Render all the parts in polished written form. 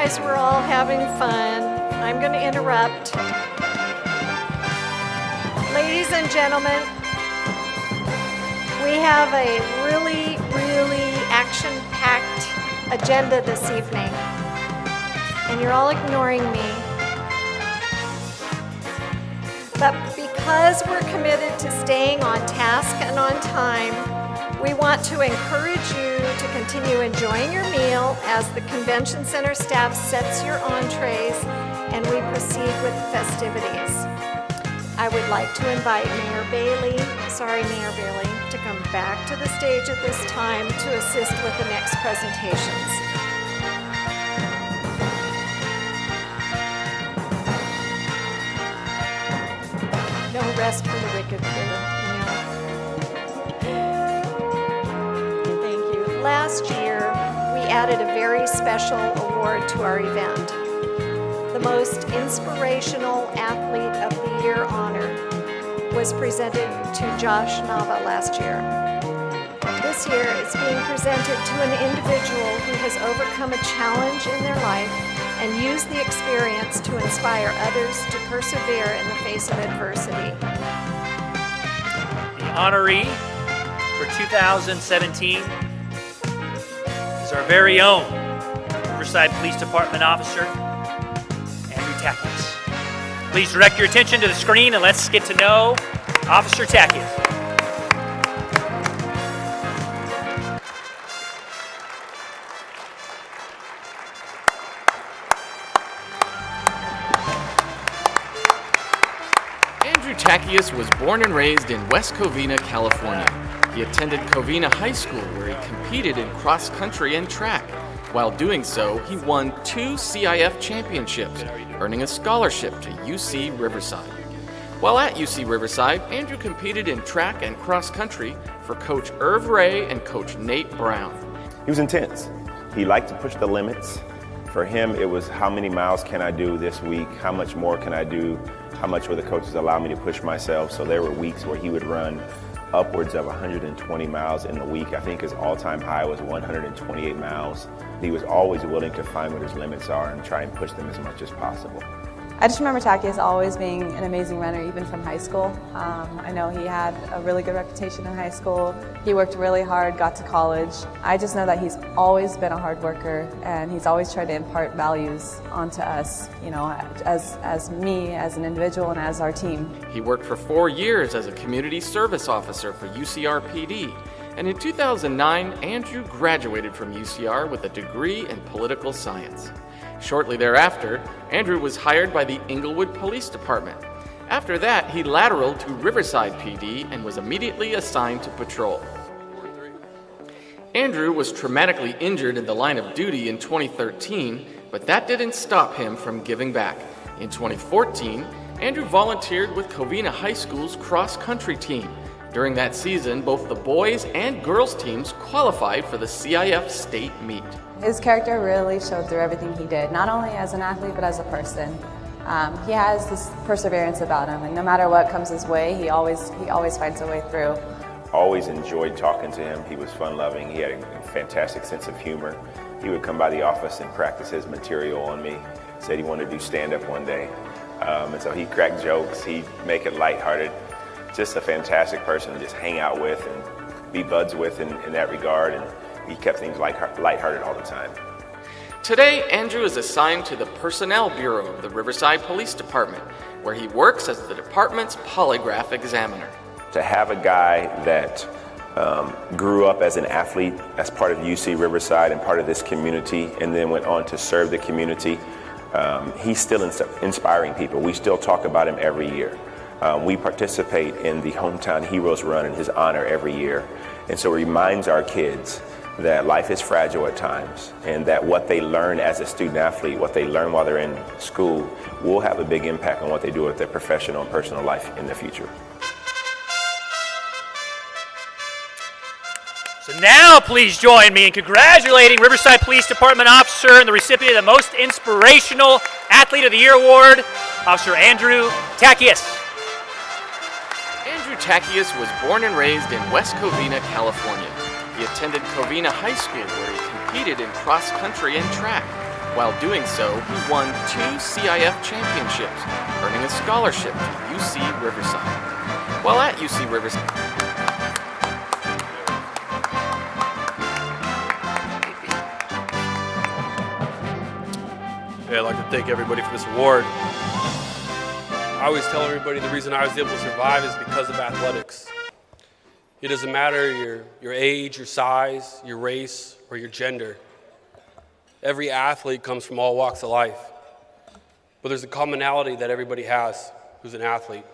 guys were all having fun, I'm going to interrupt. Ladies and gentlemen, we have a really action-packed agenda this evening, and you're all ignoring me. But because we're committed to staying on task and on time, we want to encourage you to continue enjoying your meal as the Convention Center staff sets your entrees and we proceed with the festivities. I would like to invite Mayor Bailey to come back to the stage at this time to assist with the next presentations. No rest for the wicked here. Thank you. Last year, we added a very special award to our event. The most inspirational athlete of the year honor was presented to Josh Nava last year. This year, it's being presented to an individual who has overcome a challenge in their life and used the experience to inspire others to persevere in the face of adversity. The honoree for 2017 is our very own Riverside Police Department officer, Tachias. Please direct your attention to the screen and let's get to know Officer Tachias. Andrew Tachias was born and raised in West Covina, California. He attended Covina High School where he competed in cross country and track. While doing so, he won 2 CIF championships, earning a scholarship to UC Riverside. While at UC Riverside, Andrew competed in track and cross country for Coach Verle and Coach Nate Brown. He was intense. He liked to push the limits. For him, it was how many miles can I do this week? How much more can I do? How much will the coaches allow me to push myself? So there were weeks where he would run upwards of 120 miles in the week. I think his all-time high was 128 miles. He was always willing to find what his limits are and try and push them as much as possible. I just remember Tachias always being an amazing runner, even from high school. I know he had a really good reputation in high school. He worked really hard, got to college. I just know that he's always been a hard worker, and he's always tried to impart values onto us, you know, as me, as an individual, and as our team. He worked for 4 years as a community service officer for UCR-PD, and in 2009, Andrew graduated from UCR with a degree in political science. Shortly thereafter, Andrew was hired by the Inglewood Police Department. After that, he lateraled to Riverside PD and was immediately assigned to patrol. Andrew was traumatically injured in the line of duty in 2013, but that didn't stop him from giving back. In 2014, Andrew volunteered with Covina High School's cross-country team. During that season, both the boys and girls teams qualified for the CIF state meet. His character really showed through everything he did, not only as an athlete, but as a person. He has this perseverance about him, and no matter what comes his way, he always finds a way through. Always enjoyed talking to him. He was fun-loving. He had a fantastic sense of humor. He would come by the office and practice his material on me. Said he wanted to do stand-up one day. And so he'd crack jokes. He'd make it lighthearted. Just a fantastic person to just hang out with and be buds with in that regard. And he kept things lighthearted all the time. Today, Andrew is assigned to the Personnel Bureau of the Riverside Police Department, where he works as the department's polygraph examiner. To have a guy that grew up as an athlete, as part of UC Riverside and part of this community, and then went on to serve the community, he's still inspiring people. We still talk about him every year. We participate in the Hometown Heroes Run in his honor every year, and so it reminds our kids that life is fragile at times, and that what they learn as a student athlete, what they learn while they're in school, will have a big impact on what they do with their professional and personal life in the future. So now please join me in congratulating Riverside Police Department officer and the recipient of the Most Inspirational Athlete of the Year Award, Officer Andrew Tachias. Andrew Tachias was born and raised in West Covina, California. He attended Covina High School where he competed in cross country and track. While doing so, he won 2 CIF championships, earning a scholarship to UC Riverside. While at UC Riverside, Yeah, I'd like to thank everybody for this award. I always tell everybody the reason I was able to survive is because of athletics. It doesn't matter your age, your size, your race, or your gender. Every athlete comes from all walks of life. But there's a commonality that everybody has who's an athlete.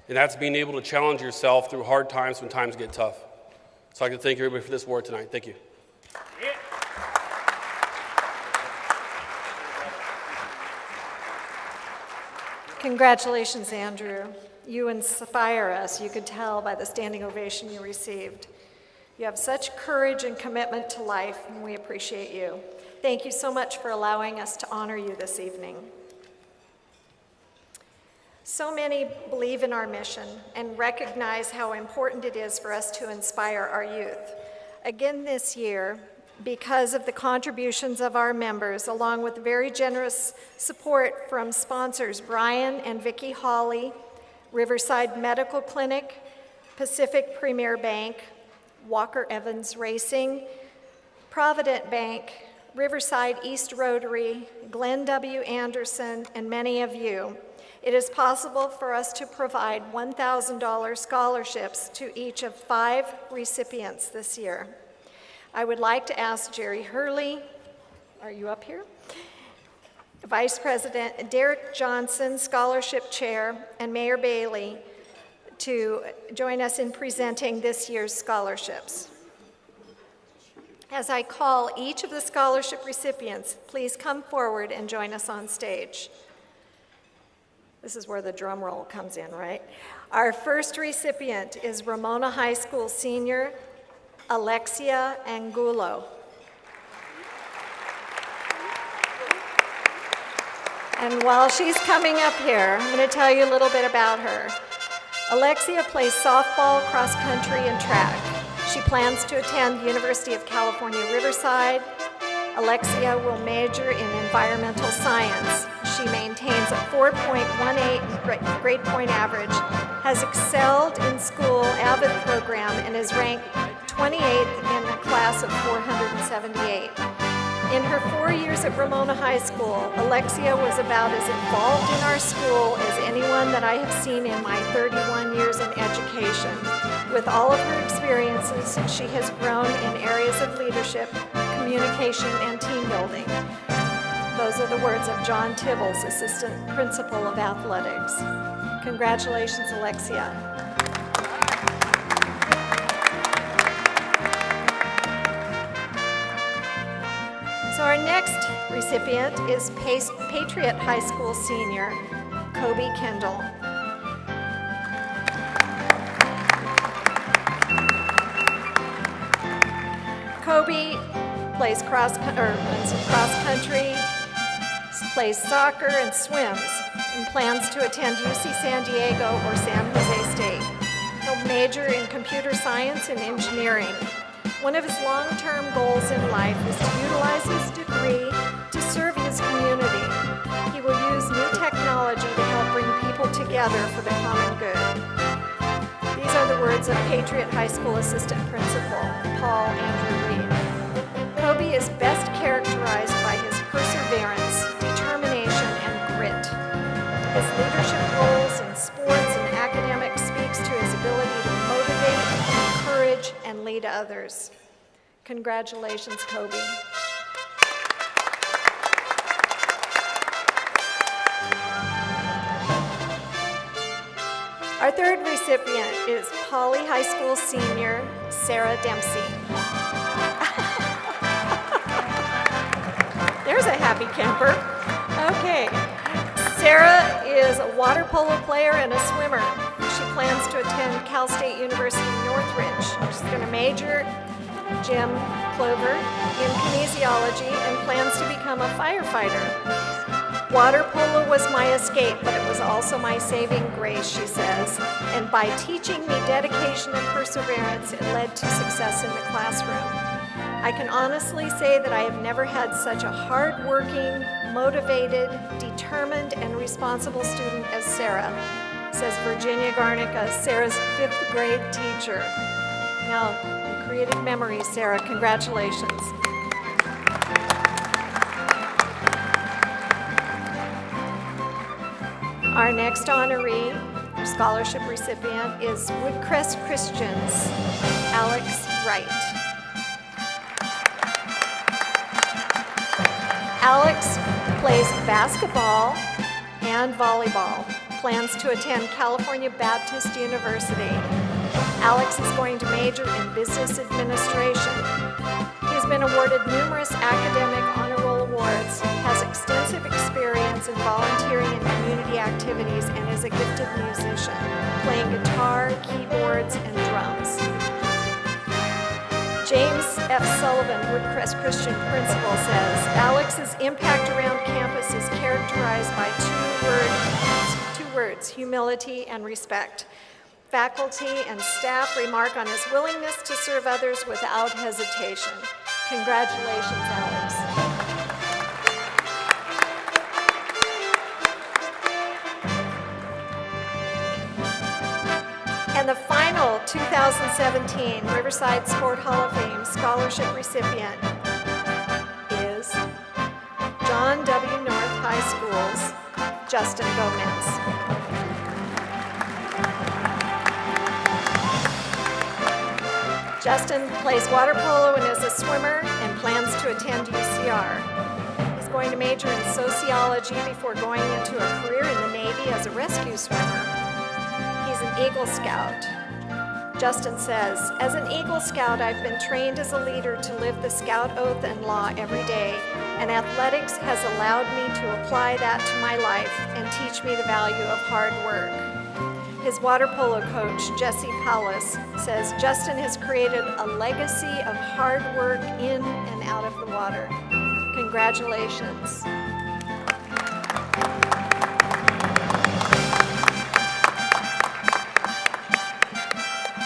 And that's being able to challenge yourself through hard times when times get tough. So I'd like to thank everybody for this award tonight. Thank you. Congratulations, Andrew. You inspire us. You could tell by the standing ovation you received. You have such courage and commitment to life, and we appreciate you. Thank you so much for allowing us to honor you this evening. So many believe in our mission and recognize how important it is for us to inspire our youth. Again this year, because of the contributions of our members, along with very generous support from sponsors Brian and Vicki Hawley, Riverside Medical Clinic, Pacific Premier Bank, Walker Evans Racing, Provident Bank, Riverside East Rotary, Glenn W. Anderson, and many of you, it is possible for us to provide $1,000 scholarships to each of 5 recipients this year. I would like to ask Jerry Hurley, are you up here? Vice President Derek Johnson, Scholarship Chair, and Mayor Bailey to join us in presenting this year's scholarships. As I call each of the scholarship recipients, please come forward and join us on stage. This is where the drum roll comes in, right? Our first recipient is Ramona High School senior Alexia Angulo. And while she's coming up here, I'm going to tell you a little bit about her. Alexia plays softball, cross country, and track. She plans to attend the University of California, Riverside. Alexia will major in environmental science. She maintains a 4.18 grade point average, has excelled in school AVID program, and is ranked 28th in a class of 478. In her 4 years at Ramona High School, Alexia was about as involved in our school as anyone that I have seen in my 31 years in education. With all of her experiences, she has grown in areas of leadership, communication, and team building. Those are the words of John Tibbles, Assistant Principal of Athletics. Congratulations, Alexia. So our next recipient is Patriot High School senior, Kobe Kendall. Kobe plays runs cross country, plays soccer and swims, and plans to attend UC San Diego or San Jose State. He'll major in computer science and engineering. One of his long-term goals in life is to utilize his degree to serve his community. He will use new technology to help bring people together for the common good. These are the words of Patriot High School Assistant Principal Paul Andrew Reed. Kobe is best characterized by his perseverance, determination, and grit. His leadership roles in sports and academics speaks to his ability to motivate, encourage, and lead others. Congratulations, Kobe. Our third recipient is Poly High School senior Sarah Dempsey. There's a happy camper. Okay. Sarah is a water polo player and a swimmer. She plans to attend Cal State University Northridge. She's going to major, Jim Clover, in kinesiology and plans to become a firefighter. Water polo was my escape, but it was also my saving grace, she says. And by teaching me dedication and perseverance, it led to success in the classroom. I can honestly say that I have never had such a hard-working, motivated, determined, and responsible student as Sarah, says Virginia Garnica, Sarah's 5th grade teacher. Now, you created memories, Sarah. Congratulations. Our next honoree, or scholarship recipient, is Woodcrest Christian's Alex Wright. Alex plays basketball and volleyball. Plans to attend California Baptist University. Alex is going to major in business administration. He has been awarded numerous academic honor roll awards, has extensive experience in volunteering and community activities, and is a gifted musician, playing guitar, keyboards, and drums. James F. Sullivan, Woodcrest Christian principal, says, Alex's impact around campus is characterized by two words, humility and respect. Faculty and staff remark on his willingness to serve others without hesitation. Congratulations, Alex. And the final 2017 Riverside Sport Hall of Fame scholarship recipient is John W. North High School's Justin Gomez. Justin plays water polo and is a swimmer and plans to attend UCR. He's going to major in sociology before going into a career in the Navy as a rescue swimmer. He's an Eagle Scout. Justin says, as an Eagle Scout, I've been trained as a leader to live the Scout oath and law every day, and athletics has allowed me to apply that to my life and teach me the value of hard work. His water polo coach, Jesse Paulus, says Justin has created a legacy of hard work in and out of the water. Congratulations.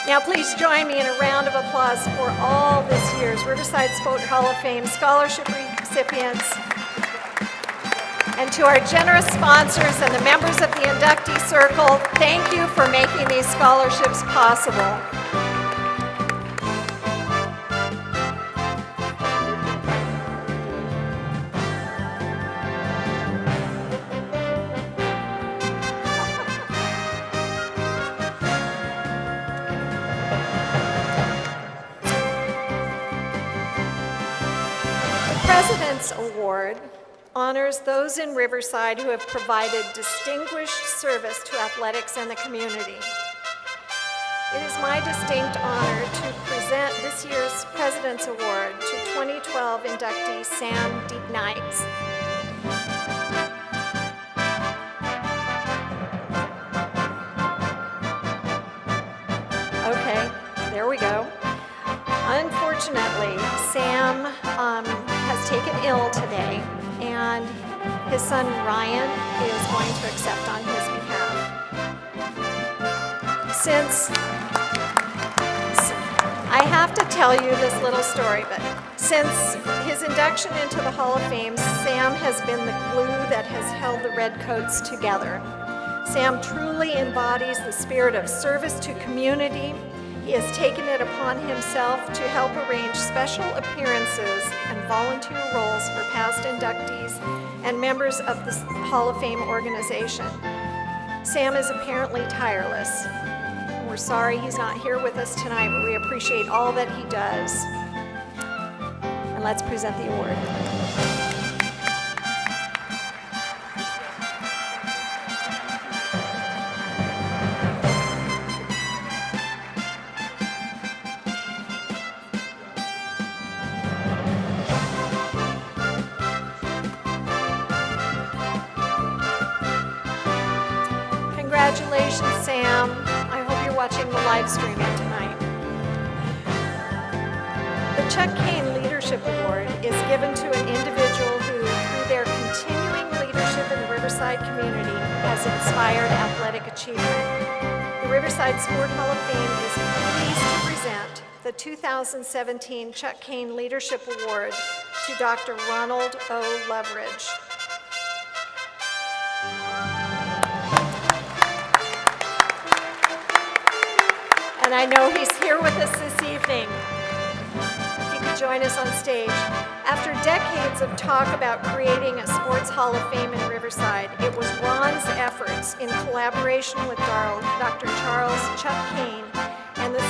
Now please join me in a round of applause for all this year's Riverside Sport Hall of Fame scholarship recipients, and to our generous sponsors and the members of the inductee circle. Thank you for making these scholarships possible. President's Award honors those in Riverside who have provided distinguished service to athletics and the community. It is my distinct honor to present this year's President's Award to 2012 inductee Sam Deep-Knights. Okay, there we go. Unfortunately, Sam has taken ill today, and his son Ryan is going to accept on his behalf. Since I have to tell you this little story, but since his induction into the Hall of Fame, Sam has been the glue that has held the Redcoats together. Sam truly embodies the spirit of service to community. He has taken it upon himself to help arrange special appearances and volunteer roles for past inductees and members of the Hall of Fame organization. Sam is apparently tireless. We're sorry he's not here with us tonight, but we appreciate all that he does. And let's present the award. Congratulations, Sam. I hope you're watching the live streaming tonight. The Chuck Kane Leadership Award is given to an individual who, through their continuing leadership in Riverside community has inspired athletic achievement. The Riverside Sport Hall of Fame is pleased to present the 2017 Chuck Kane Leadership Award to Dr. Ronald O. Leveridge. And I know he's here with us this evening. If you could join us on stage. After decades of talk about creating a sports hall of fame in Riverside, it was Ron's efforts in collaboration with Dr. Charles Chuck Kane and the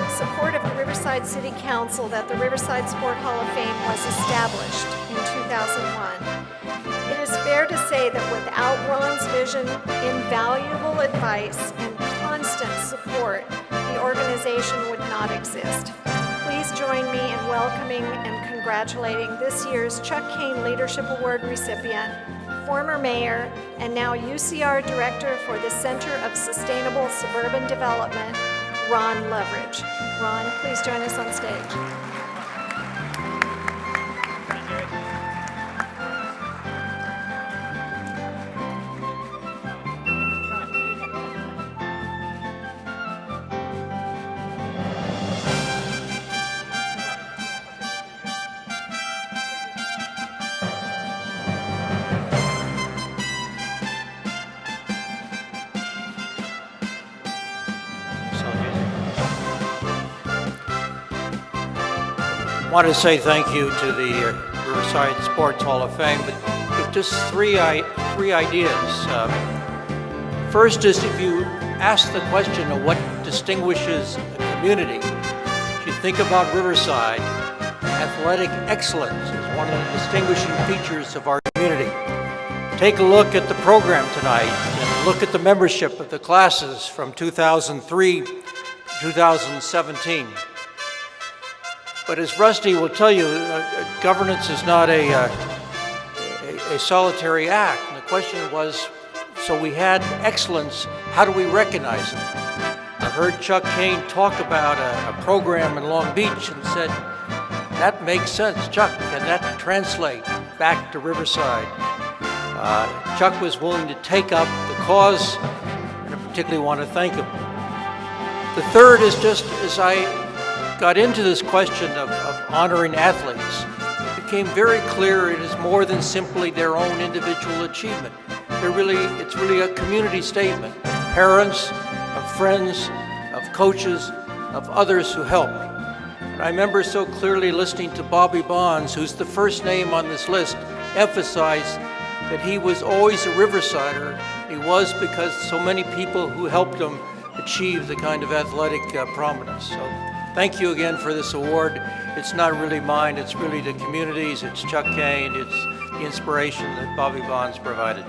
support of the Riverside City Council that the Riverside Sport Hall of Fame was established in 2001. It is fair to say that without Ron's vision, invaluable advice, and constant support, the organization would not exist. Please join me in welcoming and congratulating this year's Chuck Kane Leadership Award recipient, former mayor, and now UCR Director for the Center of Sustainable Suburban Development, Ron Leveridge. Ron, please join us on stage. I want to say thank you to the Riverside Sports Hall of Fame, but with just three ideas. First is, if you ask the question of what distinguishes a community, if you think about Riverside, athletic excellence is one of the distinguishing features of our community. Take a look at the program tonight and look at the membership of the classes from 2003 to 2017. But as Rusty will tell you, governance is not a solitary act. And the question was, so we had excellence, how do we recognize it? I heard Chuck Kane talk about a program in Long Beach and said, that makes sense. Chuck, can that translate back to Riverside? Chuck was willing to take up the cause, and I particularly want to thank him. The third is just as I got into this question of honoring athletes, it became very clear it is more than simply their own individual achievement. It's really a community statement of parents, of friends, of coaches, of others who helped. And I remember so clearly listening to Bobby Bonds, who's the first name on this list, emphasize that he was always a Riversider. He was because so many people who helped him achieve the kind of athletic prominence. So thank you again for this award. It's not really mine, it's really the community's, it's Chuck Kane, it's the inspiration that Bobby Bonds provided.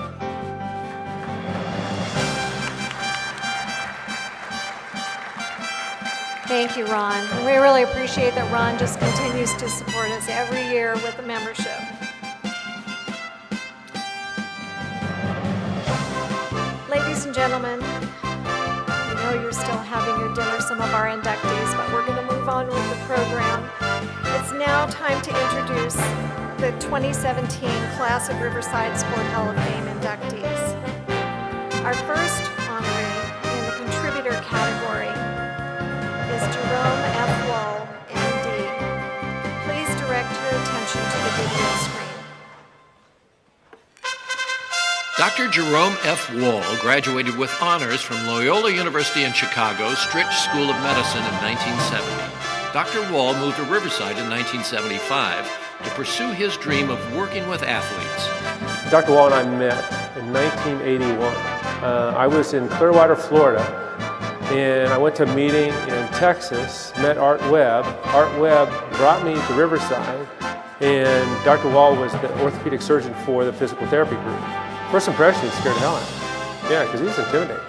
Thank you, Ron. And we really appreciate that Ron just continues to support us every year with the membership. Ladies and gentlemen, I know you're still having your dinner, some of our inductees, but we're going to move on with the program. It's now time to introduce the 2017 Class of Riverside Sport Hall of Fame inductees. Our first honoree in the contributor category is Jerome F. Wall, MD. Please direct your attention to the video screen. Dr. Jerome F. Wall graduated with honors from Loyola University in Chicago Stritch School of Medicine in 1970. Dr. Wall moved to Riverside in 1975 to pursue his dream of working with athletes. Dr. Wall and I met in 1981. I was in Clearwater, Florida, and I went to a meeting in Texas, met Art Webb. Art Webb brought me to Riverside, and Dr. Wall was the orthopedic surgeon for the physical therapy group. First impression, he scared the hell out of me. Yeah, because he was intimidating.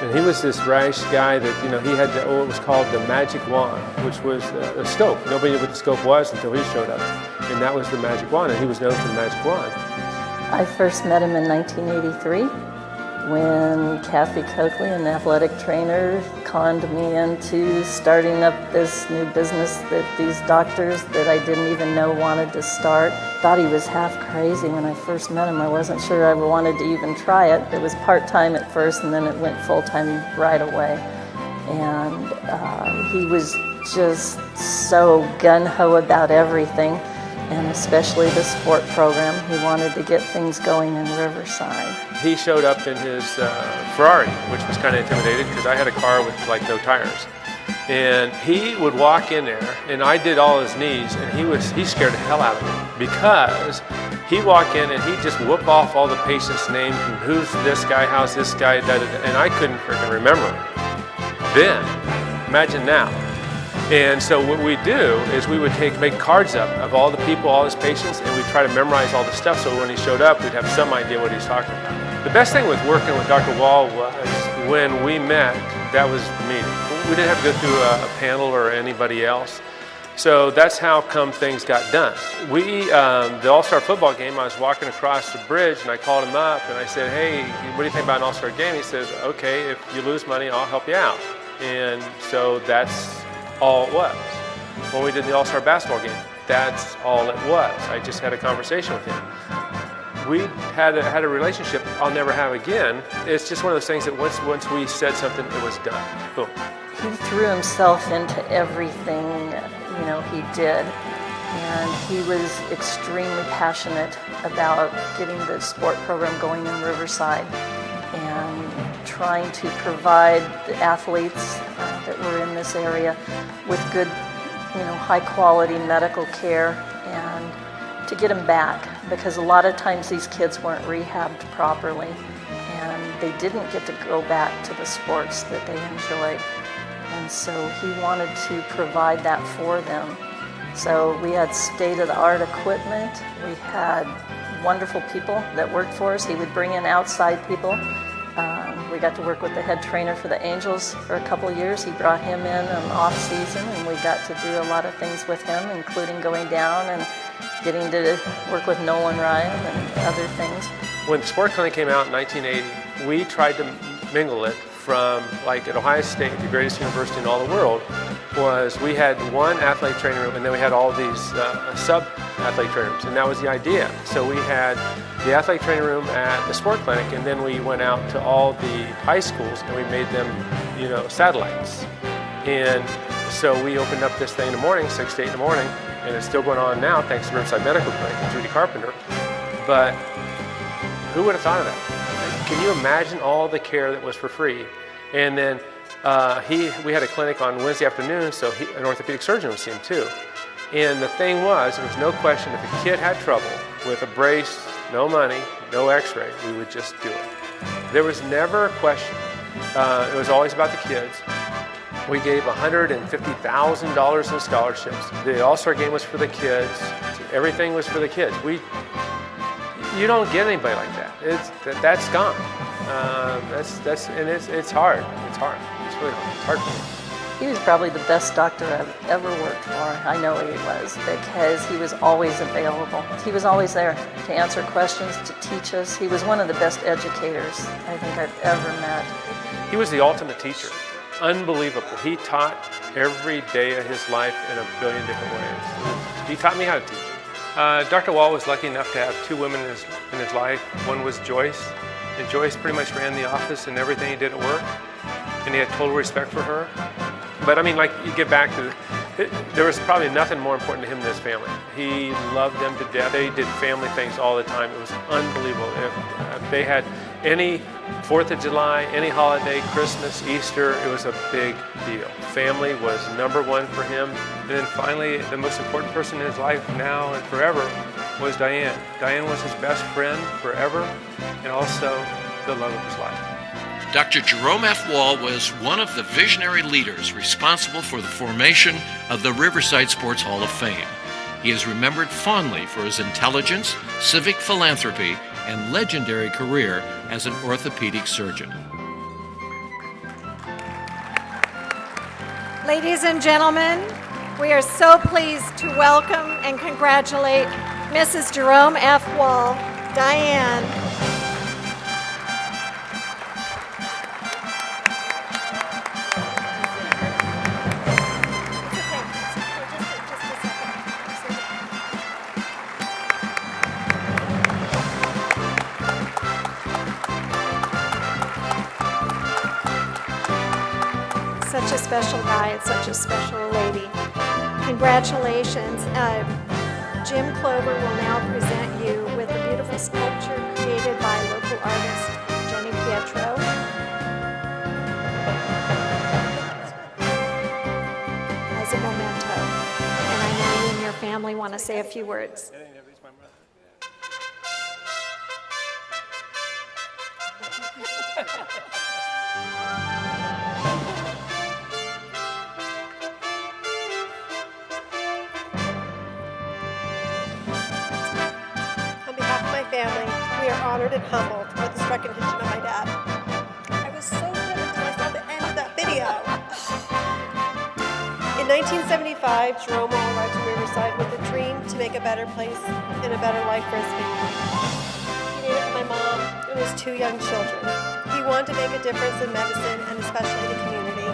And he was this rash guy that, he had what was called the magic wand, which was a scope. Nobody knew what the scope was until he showed up. And that was the magic wand, and he was known for the magic wand. I first met him in 1983. when Kathy Coakley, an athletic trainer, conned me into starting up this new business that these doctors that I didn't even know wanted to start. Thought he was half crazy when I first met him. I wasn't sure I wanted to even try it. It was part-time at first, and then it went full-time right away. And he was just so gun-ho about everything, and especially the sport program. He wanted to get things going in Riverside. He showed up in his Ferrari, which was kind of intimidated because I had a car with like no tires. And he would walk in there, and I did all his knees, and he scared the hell out of me because he'd walk in and he'd just whoop off all the patients' names and who's this guy, how's this guy, and I couldn't freaking remember him. Then, imagine now. And so what we do is we would make cards up of all the people, all his patients, and we'd try to memorize all the stuff so when he showed up, we'd have some idea what he's talking about. The best thing with working with Dr. Wall was when we met, that was the meeting. We didn't have to go through a panel or anybody else. So that's how come things got done. The All-Star football game, I was walking across the bridge and I called him up and I said, hey, what do you think about an All-Star game? He says, okay, if you lose money, I'll help you out. And so that's all it was. When we did the All-Star basketball game, that's all it was. I just had a conversation with him. We had a relationship I'll never have again. It's just one of those things that once we said something, it was done. Boom. He threw himself into everything, he did. And he was extremely passionate about getting the sport program going in Riverside and trying to provide the athletes that were in this area with good, high quality medical care and to get them back, because a lot of times these kids weren't rehabbed properly and they didn't get to go back to the sports that they enjoyed. And so he wanted to provide that for them. So we had state-of-the-art equipment. We had wonderful people that worked for us. He would bring in outside people. We got to work with the head trainer for the Angels for a couple of years. He brought him in off season, and we got to do a lot of things with him, including going down and getting to work with Nolan Ryan and other things. When the Sport Clinic came out in 1980, we tried to mingle it from, like at Ohio State, the greatest university in all the world, was we had one athletic training room and then we had all these sub-athletic training rooms, and that was the idea. So we had the athletic training room at the Sport Clinic, and then we went out to all the high schools and we made them, satellites. And so we opened up this thing in the morning, 6 to 8 in the morning, and it's still going on now thanks to Riverside Medical Clinic and Judy Carpenter. But who would have thought of that? Can you imagine all the care that was for free? And then we had a clinic on Wednesday afternoon, so an orthopedic surgeon would see him too. And the thing was, there was no question, if a kid had trouble with a brace, no money, no x-ray, we would just do it. There was never a question. It was always about the kids. We gave $150,000 in scholarships. The All-Star game was for the kids. Everything was for the kids. You don't get anybody like that. That's gone. It's hard. It's hard. It's really hard. It's hard for me. He was probably the best doctor I've ever worked for. I know he was, because he was always available. He was always there to answer questions, to teach us. He was one of the best educators I think I've ever met. He was the ultimate teacher. Unbelievable. He taught every day of his life in a billion different ways. He taught me how to teach. Dr. Wall was lucky enough to have two women in his life. One was Joyce, and Joyce pretty much ran the office and everything he did at work, and he had total respect for her. But I mean, like, you get back to there was probably nothing more important to him than his family. He loved them to death. They did family things all the time. It was unbelievable. If they had any 4th of July, any holiday, Christmas, Easter, it was a big deal. Family was number one for him. And then finally, the most important person in his life now and forever was Diane. Diane was his best friend forever, and also the love of his life. Dr. Jerome F. Wall was one of the visionary leaders responsible for the formation of the Riverside Sports Hall of Fame. He is remembered fondly for his intelligence, civic philanthropy, and legendary career as an orthopedic surgeon. Ladies and gentlemen, we are so pleased to welcome and congratulate Mrs. Jerome F. Wall, Diane. special guy and such a special lady. Congratulations. Jim Clover will now present you with a beautiful sculpture created by local artist Jenny Pietro. As a memento. And I know you and your family want to say a few words. On behalf of my family, we are honored and humbled with this recognition of my dad. I was so good until I saw the end of that video. In 1975, Jerome arrived in Riverside with a dream to make a better place and a better life for his family. He made it for my mom and his 2 young children. He wanted to make a difference in medicine and especially the community.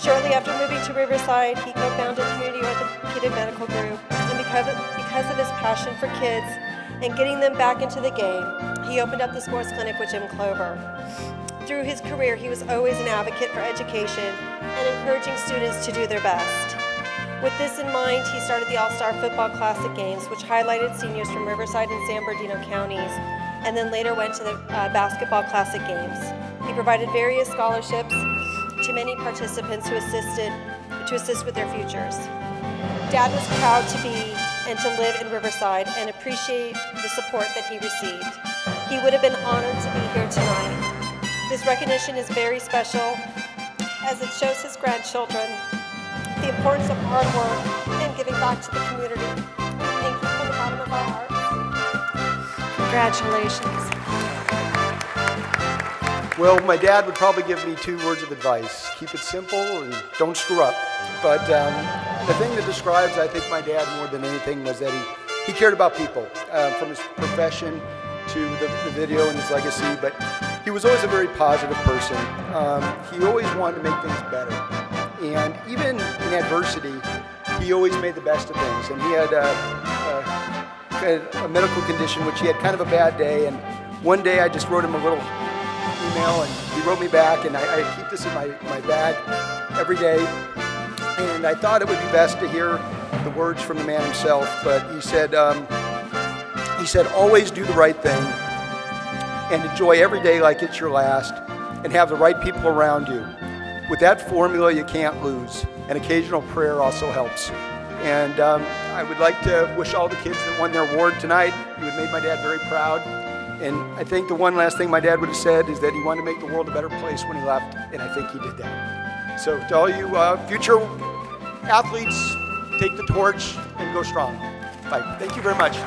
Shortly after moving to Riverside, he co-founded Community Orthopedic Medical Group, and because of his passion for kids and getting them back into the game, he opened up the sports clinic with Jim Clover. Through his career, he was always an advocate for education and encouraging students to do their best. With this in mind, he started the All-Star Football Classic Games, which highlighted seniors from Riverside and San Bernardino counties, and then later went to the Basketball Classic Games. He provided various scholarships to many participants to assist with their futures. Dad was proud to be and to live in Riverside and appreciate the support that he received. He would have been honored to be here tonight. This recognition is very special as it shows his grandchildren the importance of hard work and giving back to the community. Thank you from the bottom of our hearts. Congratulations. Well, my dad would probably give me 2 words of advice. Keep it simple and don't screw up. But the thing that describes, I think, my dad more than anything was that he cared about people, from his profession to the video and his legacy. But he was always a very positive person. He always wanted to make things better. And even in adversity, he always made the best of things. And he had a medical condition, which he had kind of a bad day. And one day I just wrote him a little email, and he wrote me back, and I keep this in my bag every day. And I thought it would be best to hear the words from the man himself, but he said, always do the right thing and enjoy every day like it's your last and have the right people around you. With that formula, you can't lose. An occasional prayer also helps. And I would like to wish all the kids that won their award tonight, you had made my dad very proud. And I think the one last thing my dad would have said is that he wanted to make the world a better place when he left, and I think he did that. So to all you future athletes, take the torch and go strong. Bye. Thank you very much.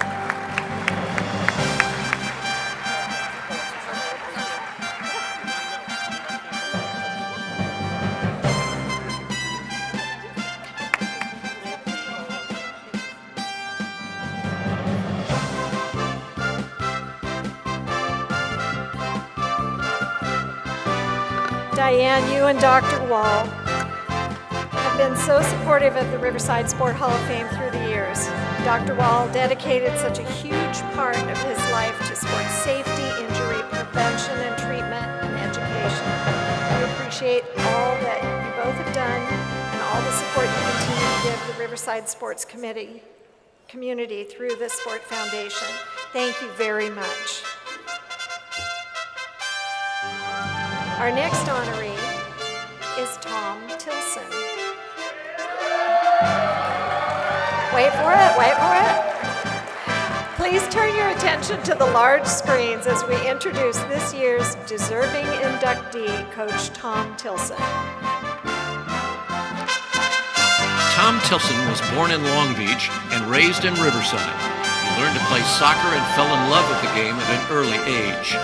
Diane, you and Dr. Wall have been so supportive of the Riverside Sport Hall of Fame through the years. Dr. Wall dedicated such a huge part of his life to sports safety, injury prevention and treatment, and education. We appreciate all that you both have done and all the support you continue to give the Riverside Sports community through the Sport Foundation. Thank you very much. Our next honoree is Tom Tilson. Wait for it. Please turn your attention to the large screens as we introduce this year's deserving inductee, Coach Tom Tilson. Tom Tilson was born in Long Beach and raised in Riverside. He learned to play soccer and fell in love with the game at an early age.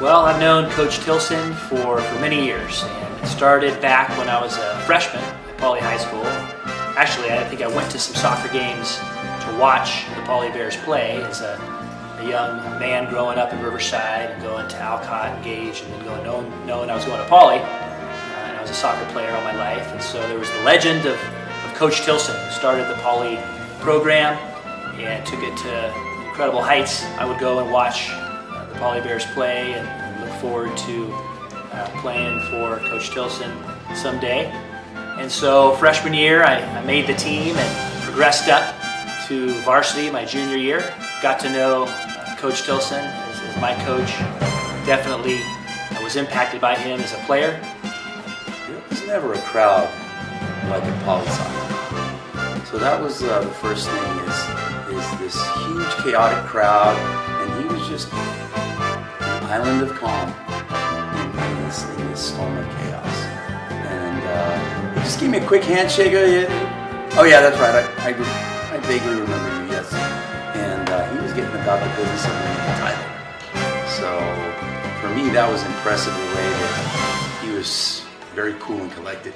Well, I've known Coach Tilson for many years, and it started back when I was a freshman at Pauley High School. Actually, I think I went to some soccer games to watch the Pauley Bears play as a young man growing up in Riverside and going to Alcott and Gage, and then knowing I was going to Pauley. And I was a soccer player all my life, and so there was the legend of Coach Tilson, who started the Pauley program and took it to incredible heights. I would go and watch the Pauley Bears play and look forward to playing for Coach Tilson someday. And so freshman year, I made the team and progressed up to varsity my junior year. Got to know Coach Tilson as my coach. Definitely was impacted by him as a player. There was never a crowd like at Poli-Sci. So that was the first thing is this huge chaotic crowd, and he was just an island of calm in this storm of chaos. And he just gave me a quick handshake. Oh yeah, that's right. I vaguely remember you, yes. And he was getting about the business of winning the title. So for me, that was impressive the way that he was very cool and collected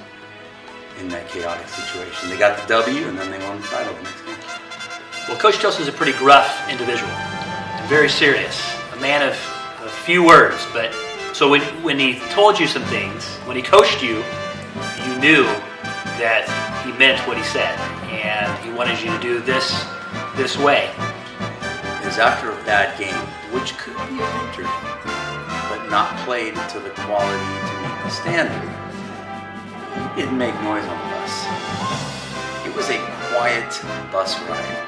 in that chaotic situation. They got the W, and then they won the title the next game. Well, Coach Tilson is a pretty gruff individual, and very serious, a man of few words. But so when he told you some things, when he coached you, you knew that he meant what he said, and he wanted you to do this way. Is after a bad game, which could be a victory, but not played to the quality to meet the standard, he didn't make noise on the bus. It was a quiet bus ride.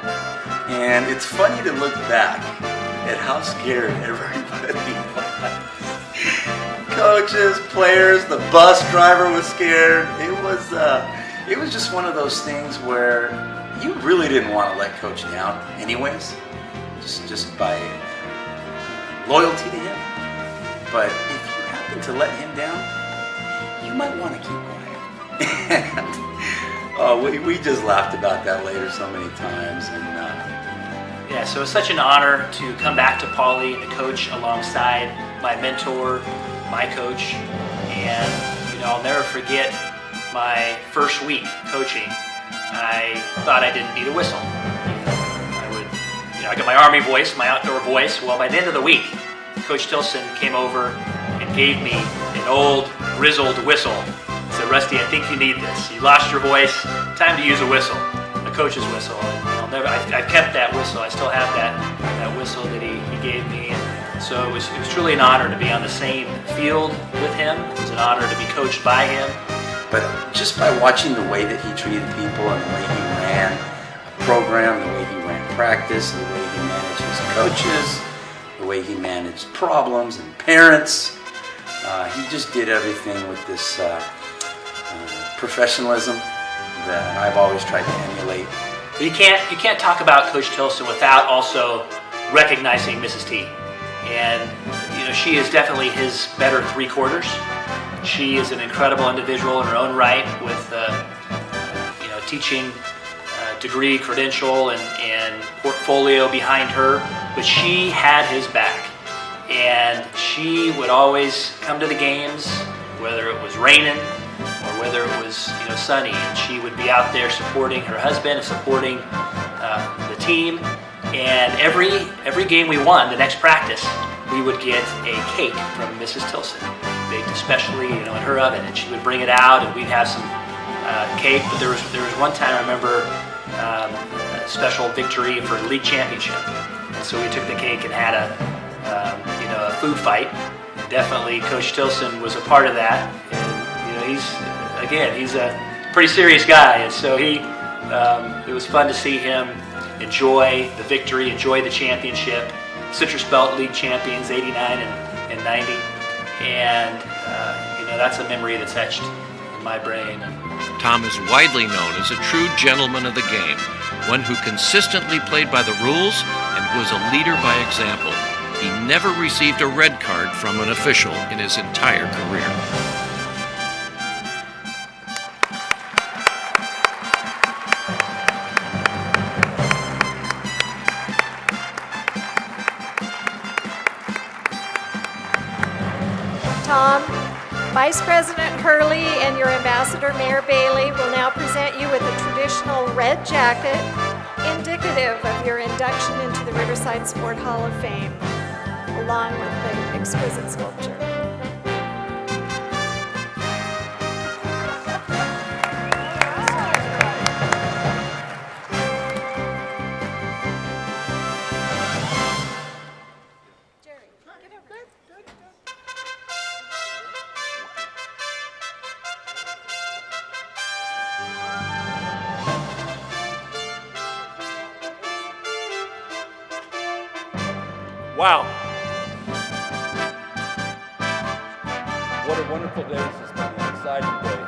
And it's funny to look back at how scared everybody was. Coaches, players, the bus driver was scared. It was just one of those things where you really didn't want to let Coach down anyways, just by loyalty to him. But if you happen to let him down, you might want to keep quiet. And we just laughed about that later so many times. And yeah, so it's such an honor to come back to Pauley and to coach alongside my mentor, my coach. And I'll never forget my first week coaching. I thought I didn't need a whistle. I got my Army voice, my outdoor voice. Well, by the end of the week, Coach Tilson came over and gave me an old, grizzled whistle. He said, "Rusty, I think you need this. You lost your voice. Time to use a whistle, a coach's whistle." And I've kept that whistle. I still have that whistle that he gave me. And so it was truly an honor to be on the same field with him. It was an honor to be coached by him. But just by watching the way that he treated people and the way he ran a program, the way he ran practice, the way he managed his coaches, the way he managed problems and parents, he just did everything with this professionalism that I've always tried to emulate. But you can't talk about Coach Tilson without also recognizing Mrs. T. And she is definitely his better three-quarters. She is an incredible individual in her own right, with teaching degree, credential, and portfolio behind her. But she had his back, and she would always come to the games, whether it was raining or whether it was sunny, and she would be out there supporting her husband and supporting the team. And every game we won, the next practice, we would get a cake from Mrs. Tilson, baked especially in her oven, and she would bring it out, and we'd have some cake. But there was one time I remember a special victory for the league championship, and so we took the cake and had a food fight. And definitely, Coach Tilson was a part of that. And he's a pretty serious guy, and so it was fun to see him enjoy the victory, enjoy the championship. Citrus Belt League champions, 89 and 90. And, that's a memory that's etched in my brain. Tom is widely known as a true gentleman of the game, one who consistently played by the rules and who was a leader by example. He never received a red card from an official in his entire career. Tom, Vice President Hurley and your Ambassador Mayor Bailey will now present you with a traditional red jacket indicative of your induction into the Riverside Sport Hall of Fame, along with the exquisite sculpture. Wow. What a wonderful day. This has been an exciting day.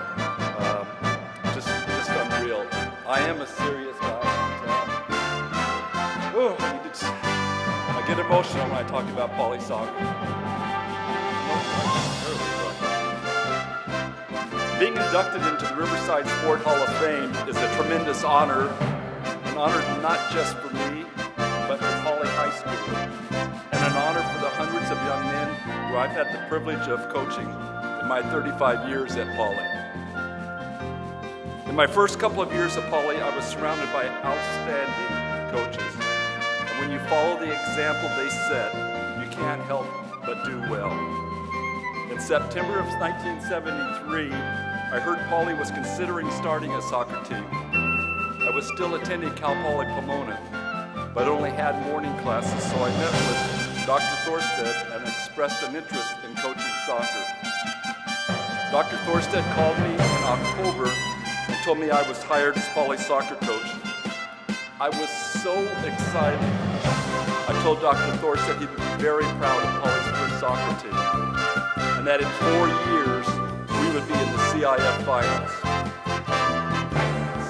Just unreal. I am a serious guy. I get emotional when I talk about poly soccer. Being inducted into the Riverside Sport Hall of Fame is a tremendous honor, an honor not just for me, but for Poly High School, and an honor for the hundreds of young men who I've had the privilege of coaching in my 35 years at Poly. In my first couple of years at Poly, I was surrounded by outstanding coaches. And when you follow the example they set, you can't help but do well. In September of 1973, I heard Poly was considering starting a soccer team. I was still attending Cal Poly Pomona, but only had morning classes, so I met with Dr. Thorstead and expressed an interest in coaching soccer. Dr. Thorstead called me in October and told me I was hired as Poly's soccer coach. I was so excited. I told Dr. Thorstead he would be very proud of Poly's first soccer team, and that in 4 years, we would be in the CIF finals.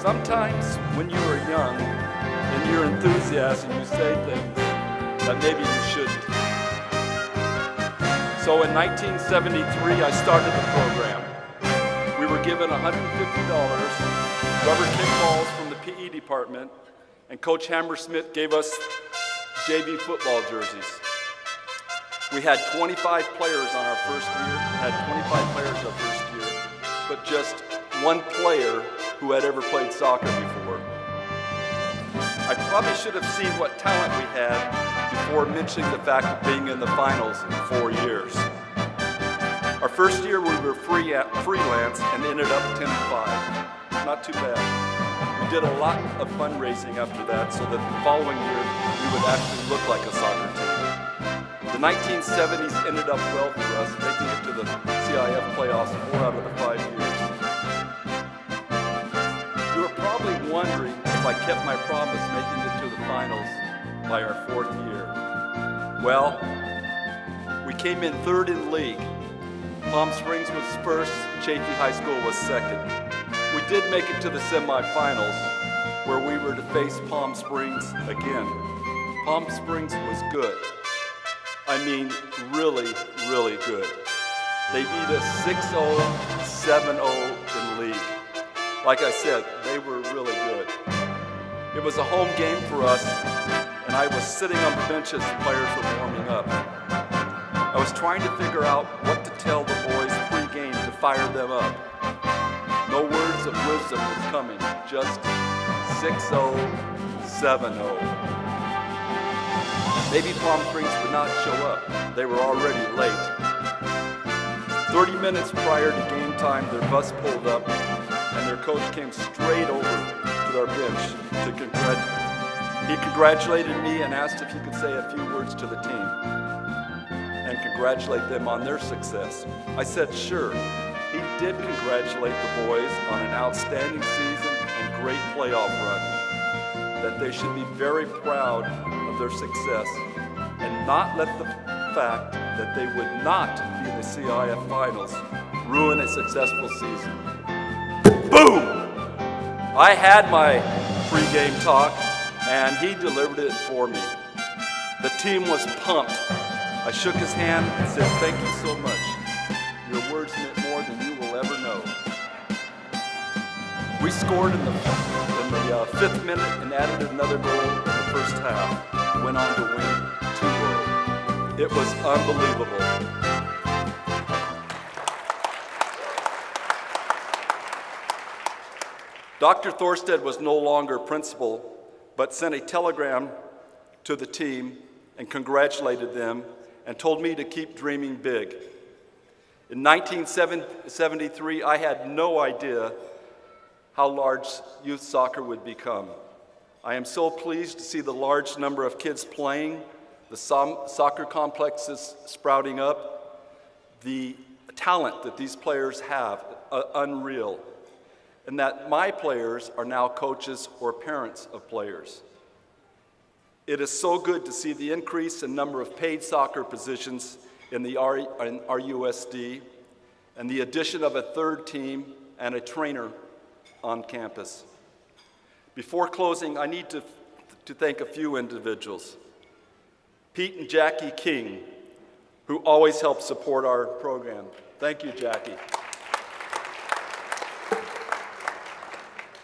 Sometimes when you are young, in your enthusiasm, you say things that maybe you shouldn't. So in 1973, I started the program. We were given $150, rubber kickballs from the PE department, and Coach Hammersmith gave us JV football jerseys. We had 25 players on our first year, but just one player who had ever played soccer before. I probably should have seen what talent we had before mentioning the fact of being in the finals in 4 years. Our first year we were freelance and ended up 10-5. Not too bad. We did a lot of fundraising after that so that the following year we would actually look like a soccer team. The 1970s ended up well for us, making it to the CIF playoffs 4 out of the 5 years. You were probably wondering if I kept my promise making it to the finals by our 4th year. Well, we came in 3rd in league. Palm Springs was first, Chaunte High School was second. We did make it to the semifinals, where we were to face Palm Springs again. Palm Springs was good. I mean, really, really good. They beat us 6-0, 7-0 in league. Like I said, they were really good. It was a home game for us, and I was sitting on the bench as the players were warming up. I was trying to figure out what to tell the boys pre-game to fire them up. No words of wisdom was coming, just 6-0, 7-0. Maybe Palm Springs would not show up. They were already late. 30 minutes prior to game time, their bus pulled up, and their coach came straight over to our bench to He congratulated me and asked if he could say a few words to the team and congratulate them on their success. I said sure. He did congratulate the boys on an outstanding season and great playoff run, that they should be very proud of their success and not let the fact that they would not be in the CIF finals ruin a successful season. Boom! I had my pregame talk and he delivered it for me. The team was pumped. I shook his hand and said, "Thank you so much. Your words meant more than you will ever know." We scored in the 5th minute and added another goal in the first half. Went on to win 2-0. It was unbelievable. Dr. Thorstead was no longer principal, but sent a telegram to the team and congratulated them and told me to keep dreaming big. In 1973, I had no idea how large youth soccer would become. I am so pleased to see the large number of kids playing, the soccer complexes sprouting up, the talent that these players have, unreal, and that my players are now coaches or parents of players. It is so good to see the increase in number of paid soccer positions in the RUSD and the addition of a third team and a trainer on campus. Before closing, I need to thank a few individuals. Pete and Jackie King, who always help support our program. Thank you, Jackie.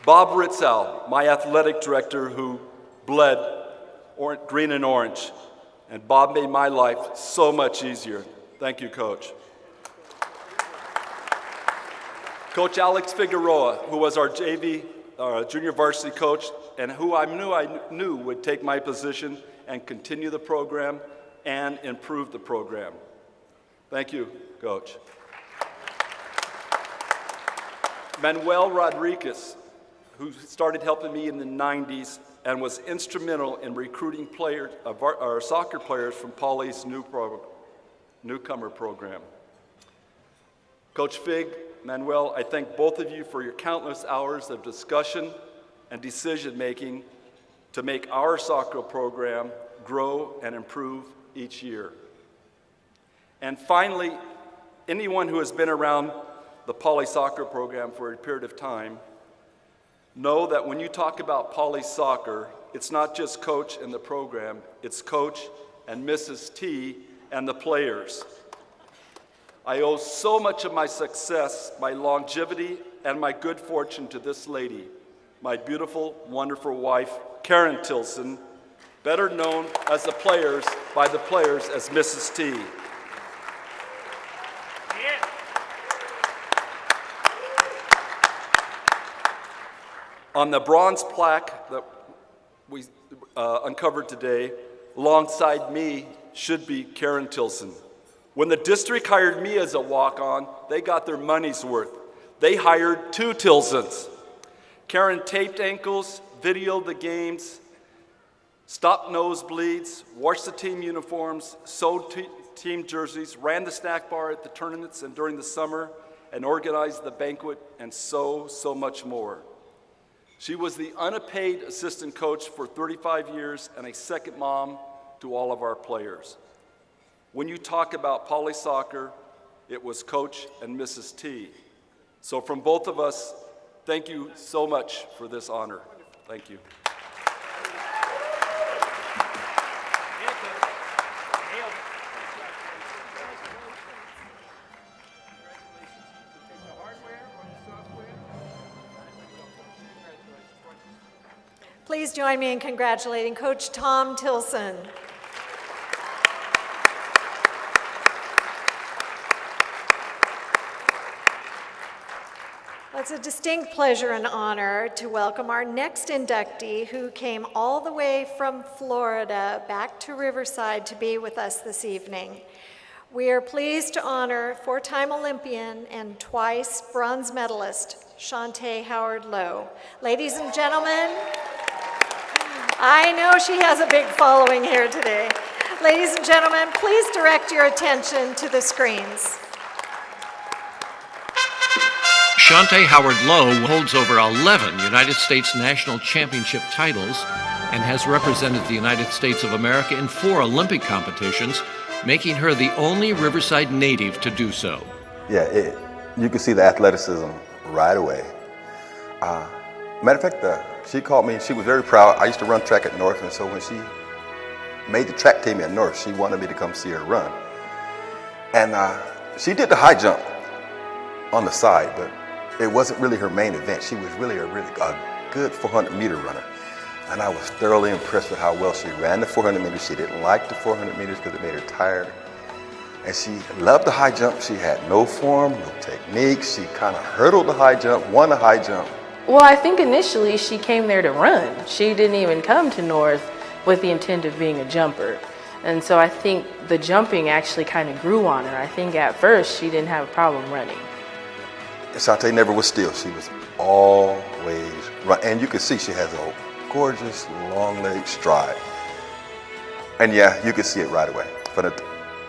Bob Ritzow, my athletic director, who bled green and orange, and Bob made my life so much easier. Thank you, Coach. Coach Alex Figueroa, who was our JV, junior varsity coach, and who I knew would take my position and continue the program and improve the program. Thank you, Coach. Manuel Rodriguez, who started helping me in the 90s and was instrumental in recruiting our soccer players from Poly's newcomer program. Coach Fig, Manuel, I thank both of you for your countless hours of discussion and decision-making to make our soccer program grow and improve each year. And finally, anyone who has been around the Poly soccer program for a period of time, know that when you talk about Poly soccer, it's not just Coach and the program, it's Coach and Mrs. T and the players. I owe so much of my success, my longevity, and my good fortune to this lady, my beautiful, wonderful wife, Karen Tilson, better known as by the players as Mrs. T. On the bronze plaque that we uncovered today, alongside me should be Karen Tilson. When the district hired me as a walk-on, they got their money's worth. They hired 2 Tilsons. Karen taped ankles, videoed the games, stopped nosebleeds, washed the team uniforms, sewed team jerseys, ran the snack bar at the tournaments and during the summer, and organized the banquet, and so much more. She was the unpaid assistant coach for 35 years and a second mom to all of our players. When you talk about Poly soccer, it was Coach and Mrs. T. So from both of us, thank you so much for this honor. Thank you. Please join me in congratulating Coach Tom Tilson. It's a distinct pleasure and honor to welcome our next inductee, who came all the way from Florida back to Riverside to be with us this evening. We are pleased to honor 4-time Olympian and twice bronze medalist, Chaunte Howard-Lowe. Ladies and gentlemen, I know she has a big following here today. Ladies and gentlemen, please direct your attention to the screens. Chaunte Howard-Lowe holds over 11 United States national championship titles and has represented the United States of America in 4 Olympic competitions, making her the only Riverside native to do so. Yeah, you can see the athleticism right away. Matter of fact, she called me, she was very proud. I used to run track at North, and so when she made the track team at North, she wanted me to come see her run. And she did the high jump on the side, but it wasn't really her main event. She was really a good 400-meter runner. And I was thoroughly impressed with how well she ran the 400 meters. She didn't like the 400 meters because it made her tired. And she loved the high jump. She had no form, no technique. She kind of hurdled the high jump, won the high jump. Well, I think initially she came there to run. She didn't even come to North with the intent of being a jumper. And so I think the jumping actually kind of grew on her. I think at first she didn't have a problem running. Chaunte never was still. She was always run. And you can see she has a gorgeous long leg stride. And yeah, you can see it right away. From the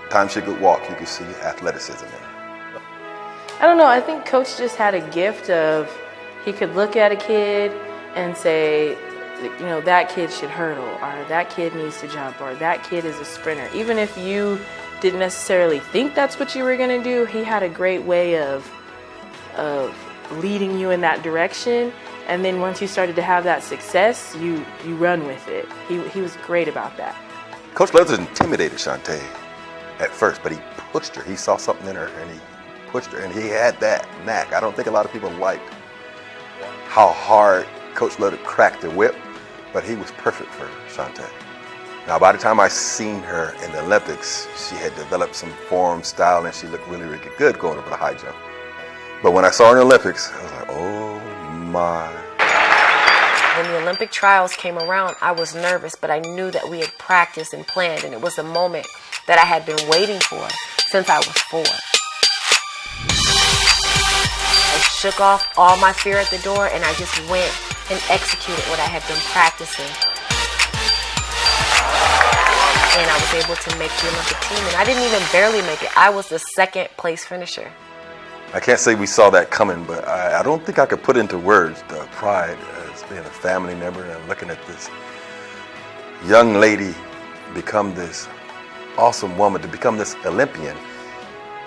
time she could walk, you could see athleticism in her. I don't know, I think Coach just had a gift of, he could look at a kid and say, you know, that kid should hurdle, or that kid needs to jump, or that kid is a sprinter. Even if you didn't necessarily think that's what you were going to do, he had a great way of leading you in that direction. And then once you started to have that success, you run with it. He was great about that. Coach Leathers intimidated Chaunte at first, but he pushed her. He saw something in her and he pushed her, and he had that knack. I don't think a lot of people liked how hard Coach Leathers cracked the whip, but he was perfect for Chaunte. Now, by the time I seen her in the Olympics, she had developed some form, style, and she looked really, really good going over the high jump. But when I saw her in the Olympics, I was like, oh my. When the Olympic trials came around, I was nervous, but I knew that we had practiced and planned, and it was a moment that I had been waiting for since I was 4. I shook off all my fear at the door, and I just went and executed what I had been practicing. And I was able to make the Olympic team, and I didn't even barely make it. I was the 2nd place finisher. I can't say we saw that coming, but I don't think I could put into words the pride as being a family member and looking at this young lady become this awesome woman, to become this Olympian.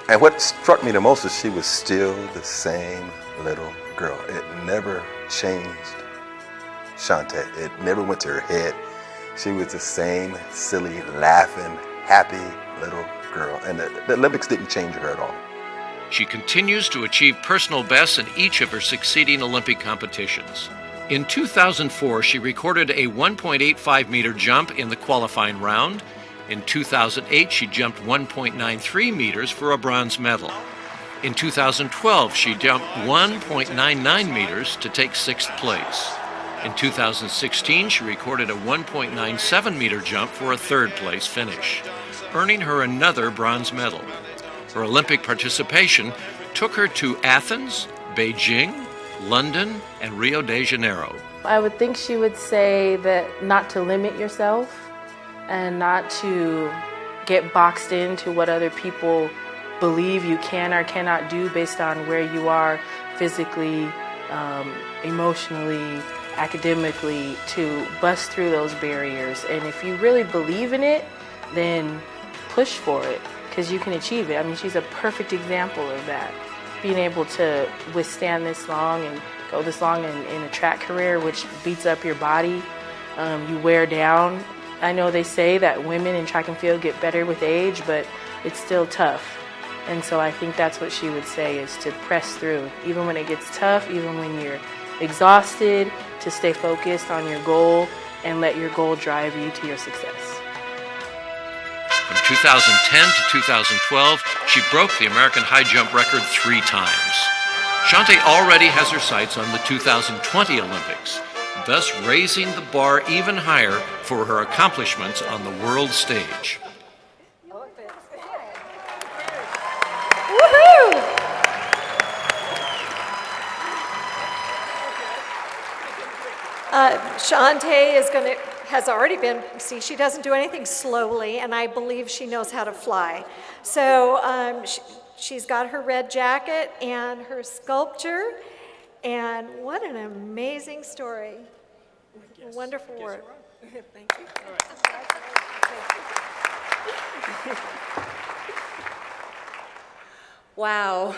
And what struck me the most is she was still the same little girl. It never changed Chaunte. It never went to her head. She was the same silly, laughing, happy little girl. And the Olympics didn't change her at all. She continues to achieve personal bests in each of her succeeding Olympic competitions. In 2004, she recorded a 1.85 meter jump in the qualifying round. In 2008, she jumped 1.93 meters for a bronze medal. In 2012, she jumped 1.99 meters to take 6th place. In 2016, she recorded a 1.97 meter jump for a 3rd place finish, earning her another bronze medal. Her Olympic participation took her to Athens, Beijing, London, and Rio de Janeiro. I would think she would say that not to limit yourself and not to get boxed into what other people believe you can or cannot do based on where you are physically, emotionally, academically, to bust through those barriers. And if you really believe in it, then push for it, because you can achieve it. I mean, she's a perfect example of that. Being able to withstand this long and go this long in a track career, which beats up your body, you wear down. I know they say that women in track and field get better with age, but it's still tough. And so I think that's what she would say, is to press through. Even when it gets tough, even when you're exhausted, to stay focused on your goal and let your goal drive you to your success. From 2010 to 2012, she broke the American high jump record 3 times. Chaunte already has her sights on the 2020 Olympics, thus raising the bar even higher for her accomplishments on the world stage. Woohoo! Chaunte has already been, see, she doesn't do anything slowly, and I believe she knows how to fly. So she's got her red jacket and her sculpture, and what an amazing story. Wonderful work. Thank you. Wow.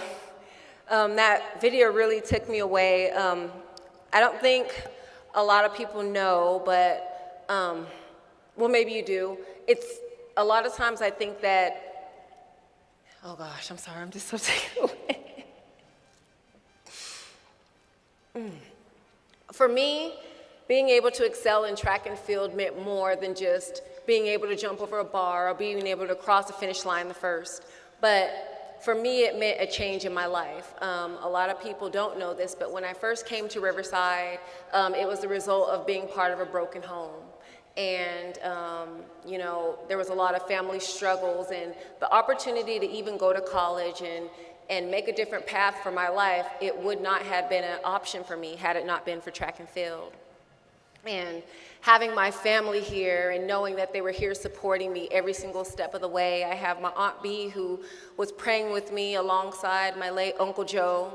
That video really took me away. I don't think a lot of people know, but well, maybe you do. It's a lot of times I think that, oh gosh, I'm sorry, I'm just so taken away. For me, being able to excel in track and field meant more than just being able to jump over a bar or being able to cross the finish line the first. But for me, it meant a change in my life. A lot of people don't know this, but when I first came to Riverside, it was the result of being part of a broken home. And, you know, there was a lot of family struggles, and the opportunity to even go to college and make a different path for my life, it would not have been an option for me had it not been for track and field. And having my family here and knowing that they were here supporting me every single step of the way. I have my Aunt B who was praying with me alongside my late Uncle Joe.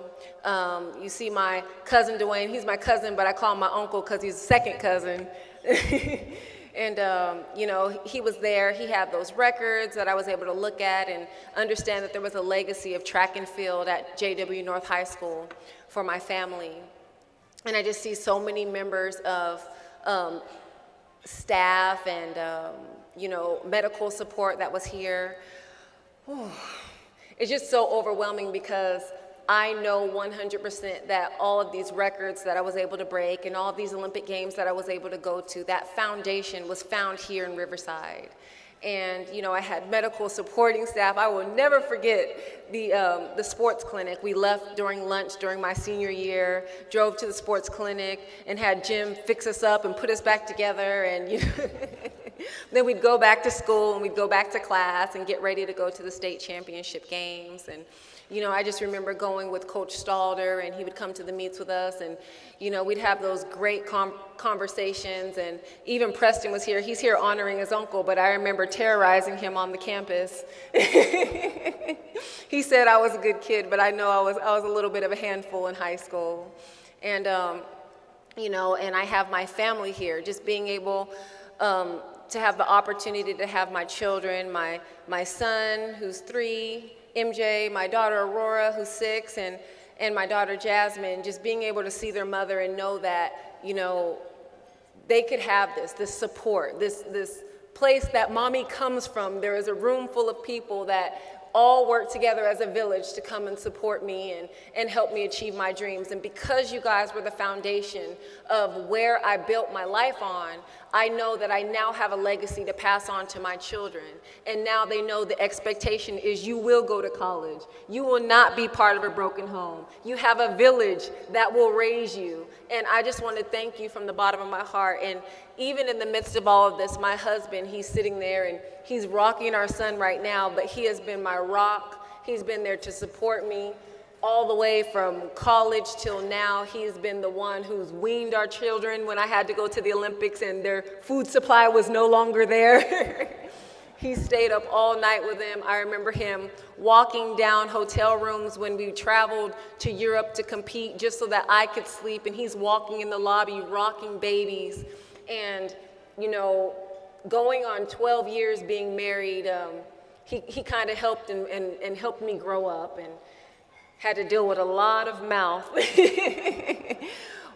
You see my cousin Dwayne, he's my cousin, but I call him my uncle because he's a second cousin. And, you know, he was there. He had those records that I was able to look at and understand that there was a legacy of track and field at JW North High School for my family. And I just see so many members of staff and, you know, medical support that was here. Whew. It's just so overwhelming because I know 100% that all of these records that I was able to break and all of these Olympic Games that I was able to go to, that foundation was found here in Riverside. And, you know, I had medical supporting staff. I will never forget the sports clinic. We left during lunch during my senior year, drove to the sports clinic, and had Jim fix us up and put us back together. And you know, then we'd go back to school and we'd go back to class and get ready to go to the state championship games. And you know, I just remember going with Coach Stalder, and he would come to the meets with us, and, you know, we'd have those great conversations, and even Preston was here. He's here honoring his uncle, but I remember terrorizing him on the campus. He said I was a good kid, but I know I was a little bit of a handful in high school. And, you know, and I have my family here, just being able to have the opportunity to have my children, my son, who's 3, MJ, my daughter Aurora, who's 6, and my daughter Jasmine, just being able to see their mother and know that, you know, they could have this support, this place that mommy comes from. There is a room full of people that all work together as a village to come and support me and help me achieve my dreams. And because you guys were the foundation of where I built my life on, I know that I now have a legacy to pass on to my children. And now they know the expectation is you will go to college. You will not be part of a broken home. You have a village that will raise you. And I just want to thank you from the bottom of my heart. And even in the midst of all of this, my husband, he's sitting there and he's rocking our son right now, but he has been my rock. He's been there to support me all the way from college till now. He's been the one who's weaned our children when I had to go to the Olympics and their food supply was no longer there. He stayed up all night with them. I remember him walking down hotel rooms when we traveled to Europe to compete just so that I could sleep, and he's walking in the lobby rocking babies. And, you know, going on 12 years being married, he kind of helped and helped me grow up and had to deal with a lot of mouth.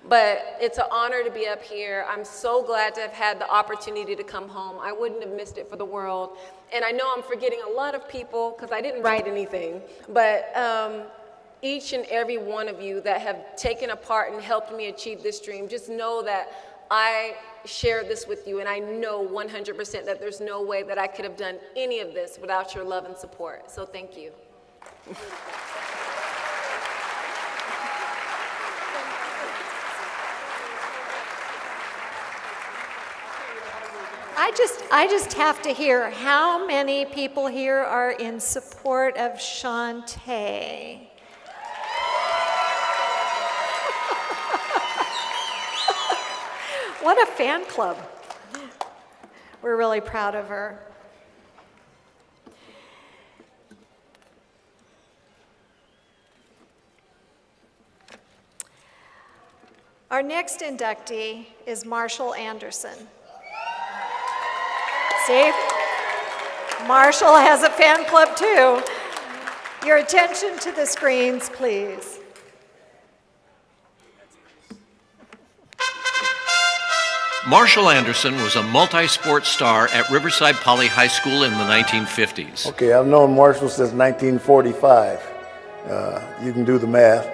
But it's an honor to be up here. I'm so glad to have had the opportunity to come home. I wouldn't have missed it for the world. And I know I'm forgetting a lot of people because I didn't write anything. But each and every one of you that have taken a part and helped me achieve this dream, just know that I share this with you, and I know 100% that there's no way that I could have done any of this without your love and support. So thank you. I just have to hear how many people here are in support of Chaunte. What a fan club. We're really proud of her. Our next inductee is Marshall Anderson. See? Marshall has a fan club too. Your attention to the screens, please. Marshall Anderson was a multi-sport star at Riverside Poly High School in the 1950s. Okay, I've known Marshall since 1945. You can do the math.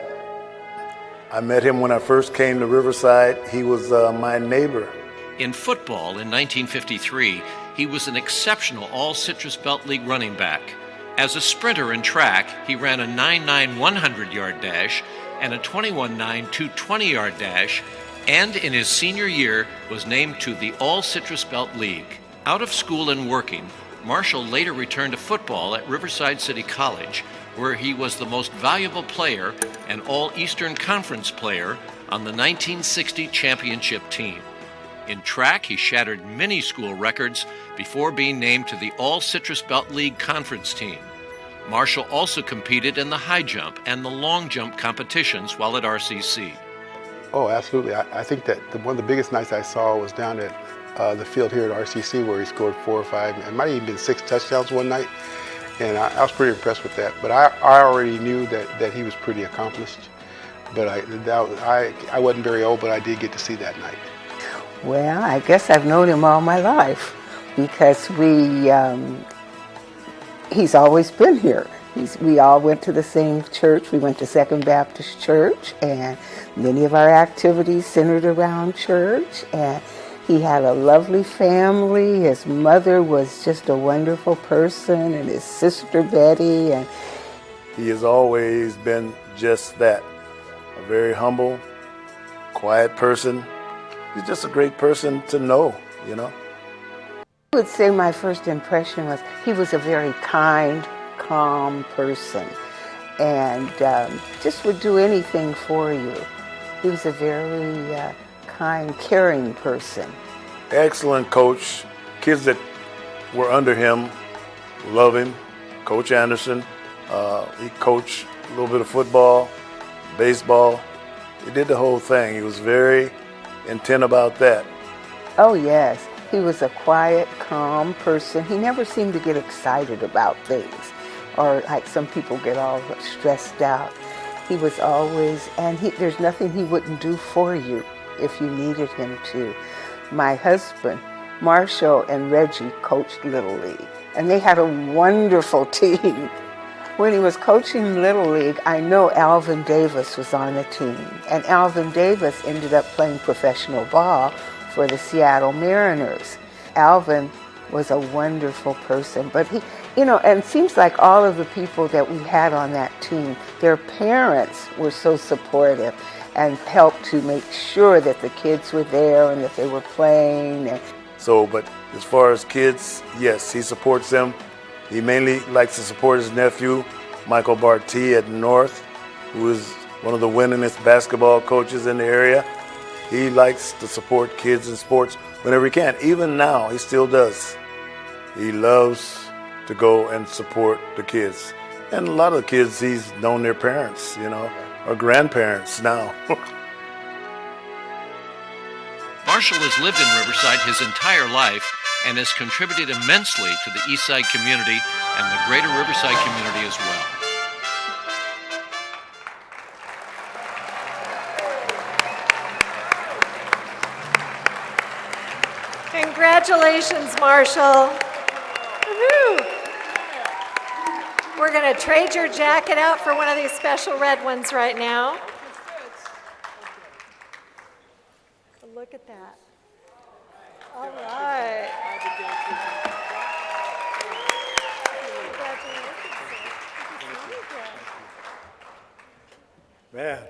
I met him when I first came to Riverside. He was my neighbor. In football in 1953, he was an exceptional All-Citrus Belt League running back. As a sprinter in track, he ran a 9.9 100-yard dash and a 21.9 220-yard dash, and in his senior year was named to the All-Citrus Belt League. Out of school and working, Marshall later returned to football at Riverside City College, where he was the most valuable player and All-Eastern Conference player on the 1960 championship team. In track, he shattered many school records before being named to the All-Citrus Belt League conference team. Marshall also competed in the high jump and the long jump competitions while at RCC. Oh, absolutely. I think that one of the biggest nights I saw was down at the field here at RCC where he scored 4 or 5, it might have even been 6 touchdowns one night. And I was pretty impressed with that. But I already knew that he was pretty accomplished. But I wasn't very old, but I did get to see that night. Well, I guess I've known him all my life because he's always been here. We all went to the same church. We went to Second Baptist Church, and many of our activities centered around church. And he had a lovely family. His mother was just a wonderful person, and his sister Betty. And he has always been just that, a very humble, quiet person. He's just a great person to know, you know. I would say my first impression was he was a very kind, calm person, and just would do anything for you. He was a very kind, caring person. Excellent coach. Kids that were under him love him. Coach Anderson, he coached a little bit of football, baseball. He did the whole thing. He was very intent about that. Oh yes, he was a quiet, calm person. He never seemed to get excited about things, or like some people get all stressed out. He was always, and there's nothing he wouldn't do for you if you needed him to. My husband, Marshall, and Reggie coached Little League, and they had a wonderful team. When he was coaching Little League, I know Alvin Davis was on the team, and Alvin Davis ended up playing professional ball for the Seattle Mariners. Alvin was a wonderful person, but he, and it seems like all of the people that we had on that team, their parents were so supportive and helped to make sure that the kids were there and that they were playing. But as far as kids, yes, he supports them. He mainly likes to support his nephew, Michael Barty at North, who is one of the winningest basketball coaches in the area. He likes to support kids in sports whenever he can. Even now, he still does. He loves to go and support the kids. And a lot of the kids, he's known their parents, or grandparents now. Marshall has lived in Riverside his entire life and has contributed immensely to the Eastside community and the greater Riverside community as well. Congratulations, Marshall. Woo-hoo. We're going to trade your jacket out for one of these special red ones right now. Look at that. All right. Man,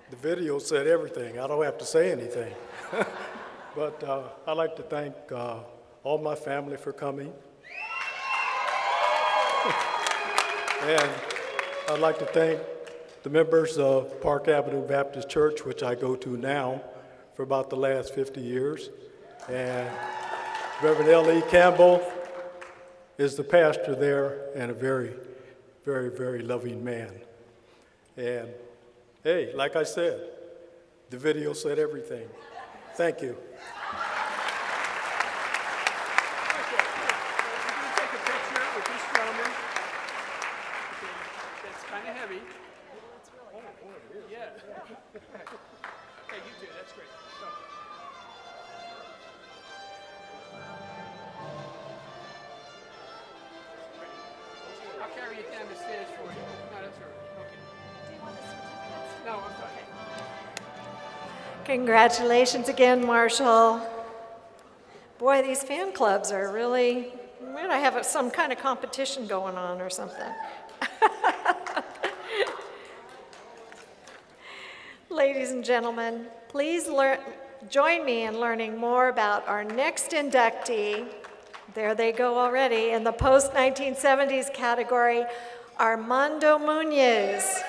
the video said everything. I don't have to say anything. But I'd like to thank all my family for coming. And I'd like to thank the members of Park Avenue Baptist Church, which I go to now for about the last 50 years. And Reverend L.E. Campbell is the pastor there and a very, very, very loving man. And hey, like I said, the video said everything. Thank you. Congratulations again, Marshall. Boy, these fan clubs are really, we might have some kind of competition going on or something. Ladies and gentlemen, please join me in learning more about our next inductee. There they go already in the post-1970s category, Armando Muniz.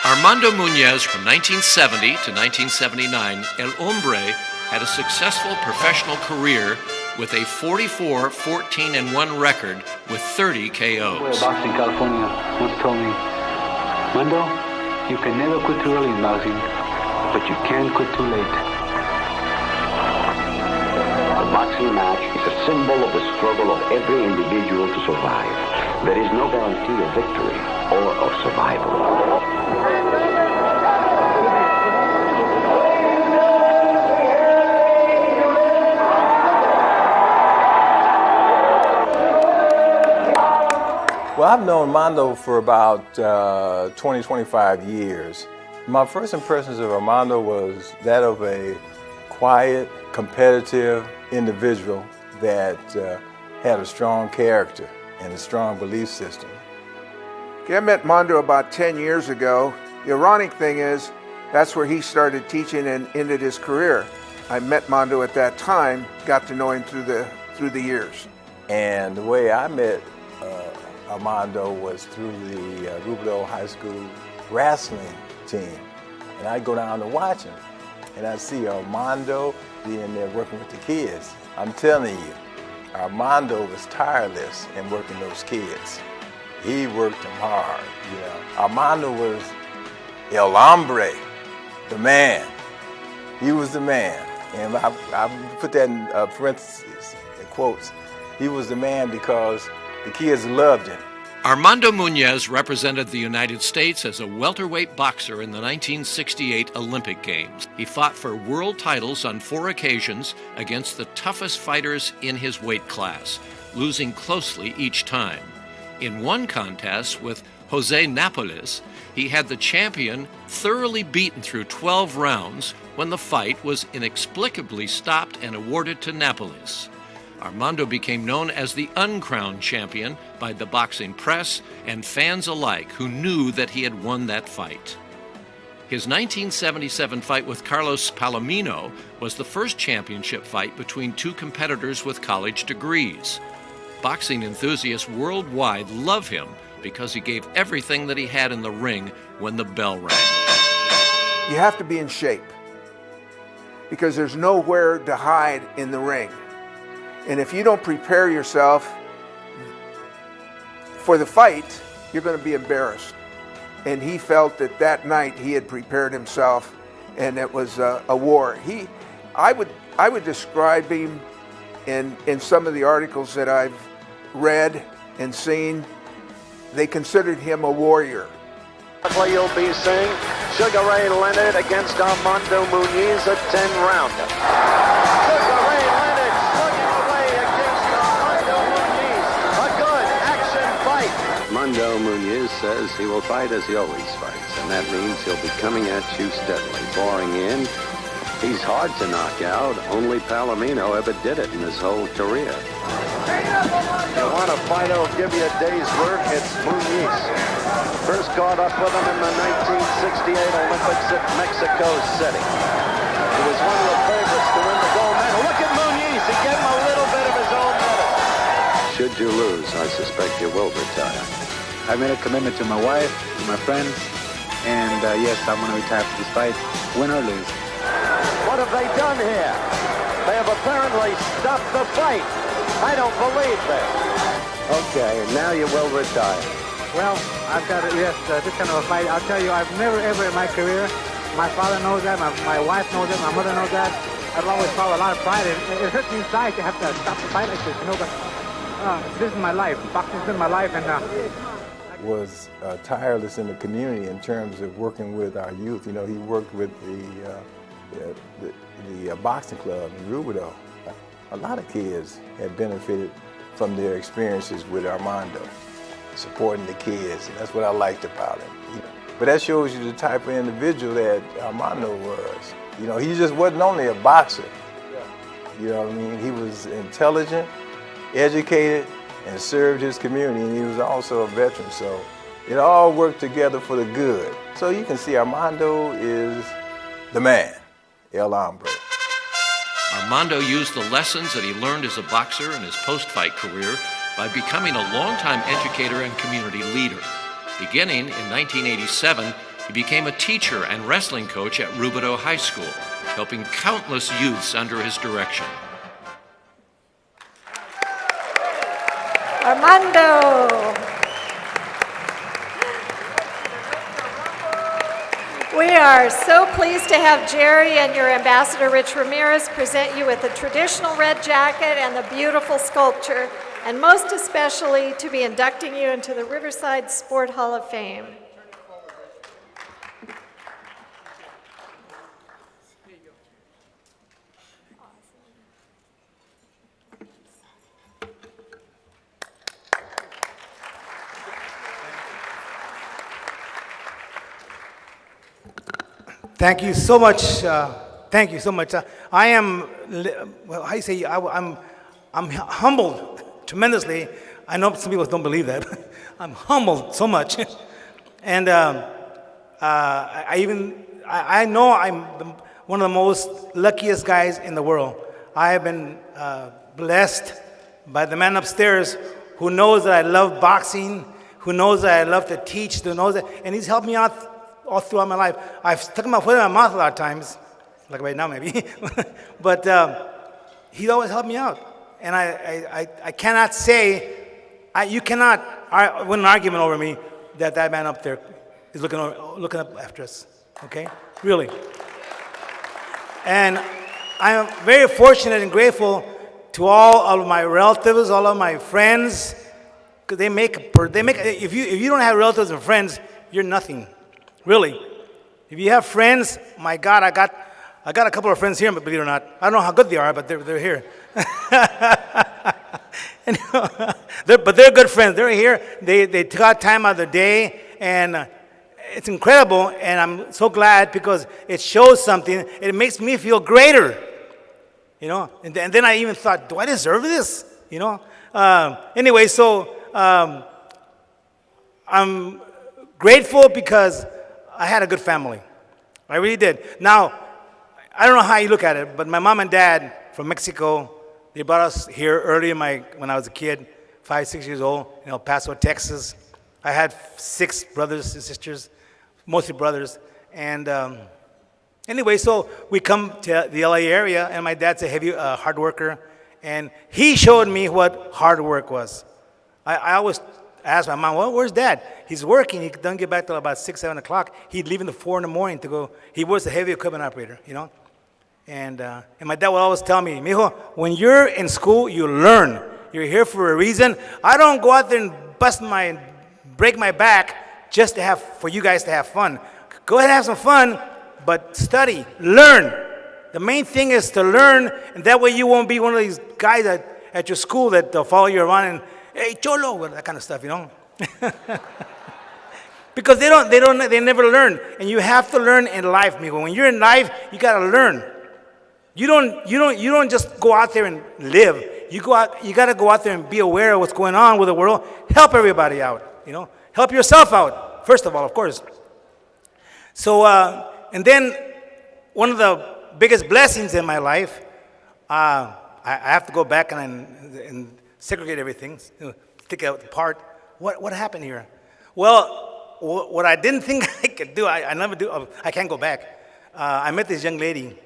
Armando Muniz, from 1970 to 1979, El Hombre had a successful professional career with a 44-14-1 record with 30 KOs. Boxing California once told me, Mando, you can never quit too early in boxing, but you can quit too late. The boxing match is a symbol of the struggle of every individual to survive. There is no guarantee of victory or of survival. Well, I've known Armando for about 20, 25 years. My first impressions of Armando was that of a quiet, competitive individual that had a strong character and a strong belief system. I met Armando about 10 years ago. The ironic thing is, that's where he started teaching and ended his career. I met Armando at that time, got to know him through the years. And the way I met Armando was through the Howard-Lowe High School wrestling team. And I'd go down to watch him. And I'd see Armando being there working with the kids. I'm telling you, Armando was tireless in working those kids. He worked them hard, you know. Armando was El Hombre, the man. He was the man. And I put that in parentheses, in quotes. He was the man because the kids loved him. Armando Muniz represented the United States as a welterweight boxer in the 1968 Olympic Games. He fought for world titles on 4 occasions against the toughest fighters in his weight class, losing closely each time. In one contest with Jose Napoles, he had the champion thoroughly beaten through 12 rounds when the fight was inexplicably stopped and awarded to Napoles. Armando became known as the uncrowned champion by the boxing press and fans alike who knew that he had won that fight. His 1977 fight with Carlos Palomino was the first championship fight between 2 competitors with college degrees. Boxing enthusiasts worldwide love him because he gave everything that he had in the ring when the bell rang. You have to be in shape because there's nowhere to hide in the ring. And if you don't prepare yourself for the fight, you're going to be embarrassed. And he felt that that night he had prepared himself, and it was a war. I would describe him in some of the articles that I've read and seen. They considered him a warrior. You'll be seeing Sugar Ray Leonard against Armando Muniz, a 10-rounder. Sugar Ray Leonard slugging away against Armando Muniz. A good action fight. Armando Muniz says he will fight as he always fights, and that means he'll be coming at you steadily, boring in. He's hard to knock out. Only Palomino ever did it in his whole career. You want a fight that'll give you a day's work? It's Muniz. First caught up with him in the 1968 Olympics at Mexico City. He was one of the favorites to win the gold medal. Look at Muniz. He gave him a little bit of his own medal. Should you lose, I suspect you will retire. I made a commitment to my wife, to my friends, and yes, I'm going to retire for this fight, win or lose. What have they done here? They have apparently stopped the fight. I don't believe this. Okay, and now you will retire. Well, I've got this kind of a fight. I'll tell you, I've never ever in my career, my father knows that, my wife knows that, my mother knows that. I've always felt a lot of pride. It hurts me inside to have to stop the fight like this, you know, but this is my life. Boxing's been my life, and was tireless in the community in terms of working with our youth. You know, he worked with the boxing club in Howard-Lowe. A lot of kids had benefited from their experiences with Armando, supporting the kids, and that's what I liked about him. But that shows you the type of individual that Armando was. You know, he just wasn't only a boxer. You know what I mean? He was intelligent, educated, and served his community, and he was also a veteran, so it all worked together for the good. So you can see Armando is the man, El Hombre. Armando used the lessons that he learned as a boxer in his post-fight career by becoming a longtime educator and community leader. Beginning in 1987, He became a teacher and wrestling coach at Rubidoux High School, helping countless youths under his direction. Armando. We are so pleased to have Jerry and your ambassador, Rich Ramirez, present you with the traditional red jacket and the beautiful sculpture, and most especially to be inducting you into the Riverside Sport Hall of Fame. Thank you so much. Thank you so much. I am, well, I say, I'm humbled tremendously. I know some people don't believe that. I'm humbled so much, and I know I'm one of the most luckiest guys in the world. I have been blessed by the man upstairs who knows that I love boxing, who knows that I love to teach, who knows that, and he's helped me out all throughout my life. I've stuck my foot in my mouth a lot of times, like right now maybe, but he's always helped me out. And I cannot say, you cannot win an argument over me that man up there is looking up after us, okay? Really. And I'm very fortunate and grateful to all of my relatives, all of my friends, because they make, if you don't have relatives and friends, you're nothing. Really. If you have friends, my God, I got a couple of friends here, but believe it or not, I don't know how good they are, but they're here. But they're good friends. They're here. They took out time out of their day, and it's incredible, and I'm so glad because it shows something. It makes me feel greater, you know. And then I even thought, do I deserve this? You know. Anyway, so I'm grateful because I had a good family. I really did. Now, I don't know how you look at it, but my mom and dad from Mexico, they brought us here early when I was a kid, 5, 6 years old, in El Paso, Texas. I had 6 brothers and sisters, mostly brothers. And anyway, so we come to the LA area, and my dad's a heavy hard worker, and he showed me what hard work was. I always asked my mom, well, where's Dad? He's working. He doesn't get back till about 6, 7 o'clock. He'd leave in the 4 in the morning to go. He was a heavy equipment operator, you know. And my dad would always tell me, mijo, when you're in school, you learn. You're here for a reason. I don't go out there and break my back just for you guys to have fun. Go ahead and have some fun, but study, learn. The main thing is to learn, and that way you won't be one of these guys at your school that follow you around and, hey, cholo, that kind of stuff, you know. Because they never learn, and you have to learn in life, amigo. When you're in life, you gotta learn. You don't just go out there and live. You gotta go out there and be aware of what's going on with the world. Help everybody out, you know. Help yourself out, first of all, of course. So, and then one of the biggest blessings in my life, I have to go back and segregate everything, take it apart. What happened here? Well, what I didn't think I could do, I never do. I can't go back. I met this young lady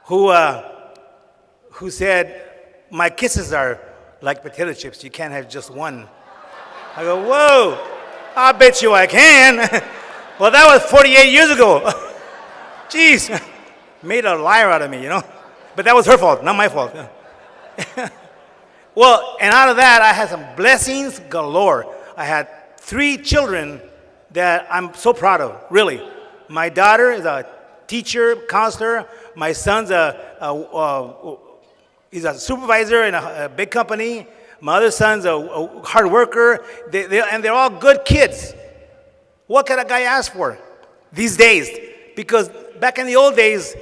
who said, my kisses are like potato chips. You can't have just one. I go, whoa, I bet you I can. Well, that was 48 years ago. Jeez, made a liar out of me, you know. But that was her fault, not my fault. Well, and out of that, I had some blessings galore. I had 3 children that I'm so proud of, really. My daughter is a teacher, counselor. My son's he's a supervisor in a big company. My other son's a hard worker. And they're all good kids. What can a guy ask for these days? Because back in the old days,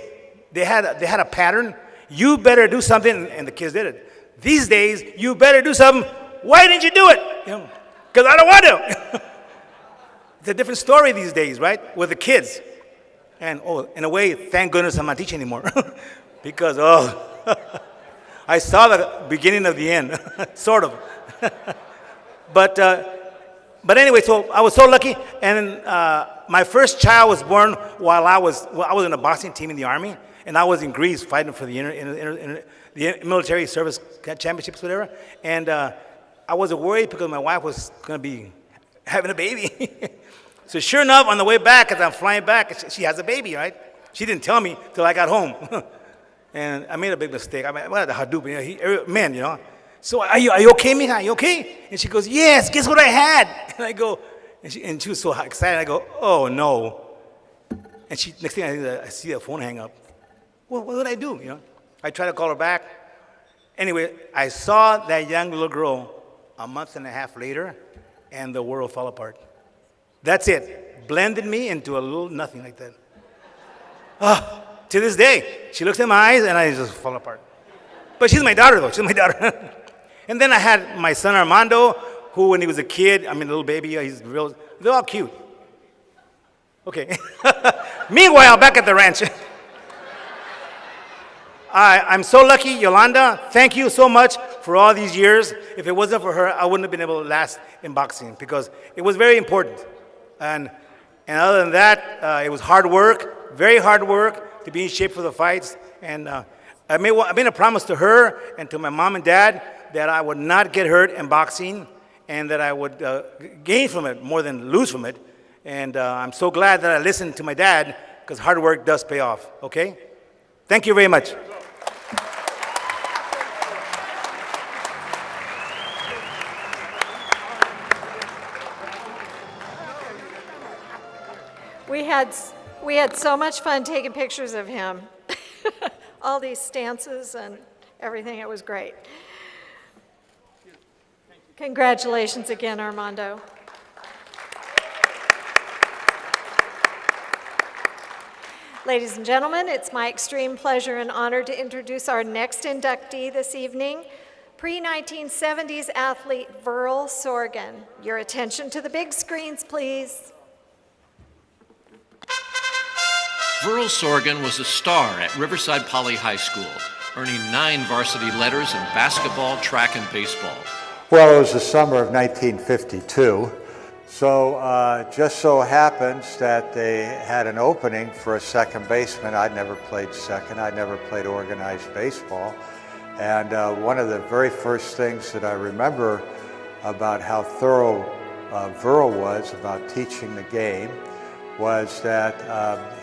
they had a pattern. You better do something, and the kids did it. These days, you better do something. Why didn't you do it? Because I don't want to. It's a different story these days, right? With the kids. And, in a way, thank goodness I'm not teaching anymore. Because, I saw the beginning of the end, sort of. But anyway, so I was so lucky. And My first child was born while I was in a boxing team in the Army, and I was in Greece fighting for the military service championships, whatever. And I wasn't worried because my wife was going to be having a baby. So sure enough, on the way back, as I'm flying back, she has a baby, right? She didn't tell me till I got home. And I made a big mistake. I mean, what the Hadoop, man, you know. So are you okay, mija? Are you okay? And she goes, yes, guess what I had? And I go, and she was so excited. I go, oh, no. And next thing I see the phone hang up. Well, what did I do, you know? I tried to call her back. Anyway, I saw that young little girl a month and a half later, and the world fell apart. That's it. Blended me into a little nothing like that. To this day, she looks in my eyes, and I just fall apart. But she's my daughter, though. She's my daughter. And then I had my son Armando, who, when he was a kid, I mean, a little baby, they're all cute. Okay. Meanwhile, back at the ranch. I'm so lucky, Yolanda. Thank you so much for all these years. If it wasn't for her, I wouldn't have been able to last in boxing because it was very important. And other than that, it was hard work, very hard work to be in shape for the fights. And I made a promise to her and to my mom and dad that I would not get hurt in boxing and that I would gain from it more than lose from it. And I'm so glad that I listened to my dad because hard work does pay off, okay? Thank you very much. We had so much fun taking pictures of him. All these stances and everything, it was great. Congratulations again, Armando. Ladies and gentlemen, it's my extreme pleasure and honor to introduce our next inductee this evening, pre-1970s athlete Verle Sorgen. Your attention to the big screens, please. Verle Sorgen was a star at Riverside Poly High School, earning 9 varsity letters in basketball, track, and baseball. Well, it was the summer of 1952, so just so happens that they had an opening for a second baseman. I'd never played second. I'd never played organized baseball. And one of the very first things that I remember about how thorough Verle was about teaching the game was that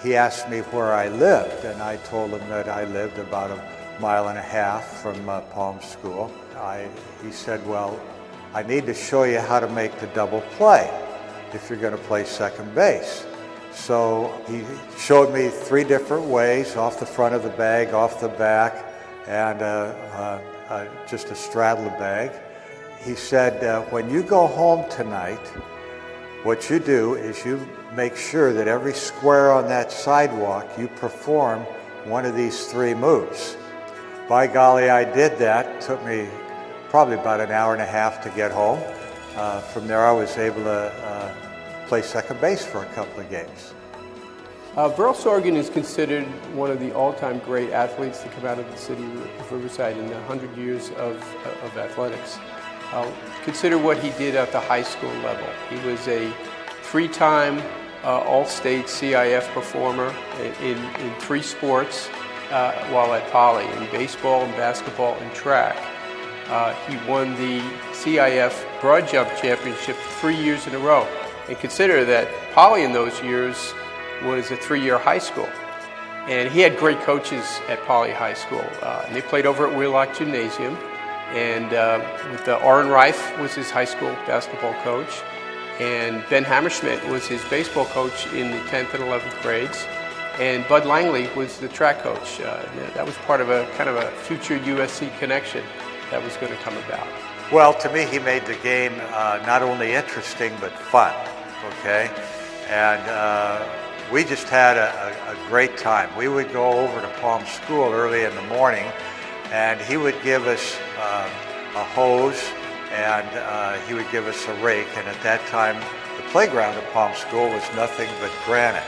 he asked me where I lived, and I told him that I lived about a mile and a half from Palm School. He said, well, I need to show you how to make the double play if you're going to play second base. So he showed me 3 different ways, off the front of the bag, off the back, and just a straddle the bag. He said, when you go home tonight, what you do is you make sure that every square on that sidewalk, you perform one of these 3 moves. By golly, I did that. It took me probably about an hour and a half to get home. From there, I was able to play second base for a couple of games. Verle Sorgen is considered one of the all-time great athletes to come out of the city of Riverside in the 100 years of athletics. Consider what he did at the high school level. He was a 3-time all-state CIF performer in 3 sports while at Poly, in baseball, and basketball, and track. He won the CIF broad jump championship 3 years in a row. And consider that Poly in those years was a 3-year high school. And he had great coaches at Poly High School. And they played over at Wheelock Gymnasium. And with Orrin Reif was his high school basketball coach. And Ben Hammerschmidt was his baseball coach in the 10th and 11th grades. And Bud Langley was the track coach. That was part of a kind of a future USC connection that was going to come about. Well, to me, he made the game not only interesting, but fun, okay? And we just had a great time. We would go over to Palm School early in the morning, and he would give us a hose, and he would give us a rake. And at that time, the playground at Palm School was nothing but granite.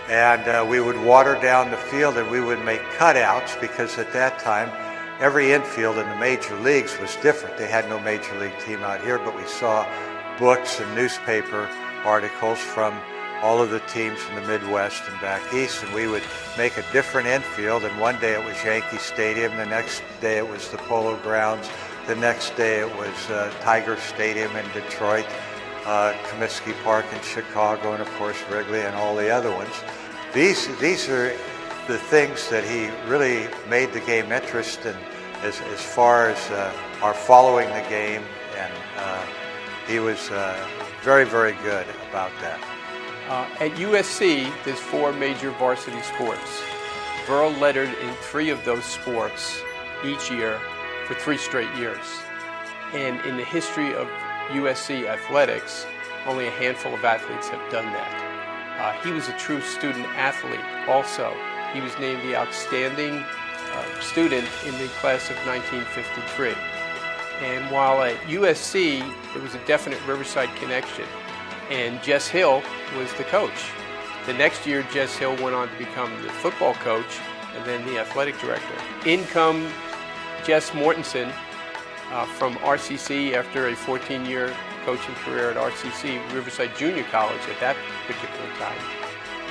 And we would water down the field, and we would make cutouts, because at that time, every infield in the major leagues was different. They had no major league team out here, but we saw books and newspaper articles from all of the teams from the Midwest and back east, and we would make a different infield, and one day it was Yankee Stadium, the next day it was the Polo Grounds, the next day it was Tiger Stadium in Detroit, Comiskey Park in Chicago, and of course Wrigley and all the other ones. These are the things that he really made the game interesting as far as our following the game, and he was very, very good about that. At USC, there's 4 major varsity sports. Verle lettered in 3 of those sports each year for 3 straight years. And in the history of USC athletics, only a handful of athletes have done that. He was a true student athlete also. He was named the outstanding student in the class of 1953. And while at USC, there was a definite Riverside connection, and Jess Hill was the coach. The next year, Jess Hill went on to become the football coach and then the athletic director. In come Jess Mortensen from RCC after a 14-year coaching career at RCC, Riverside Junior College at that particular time.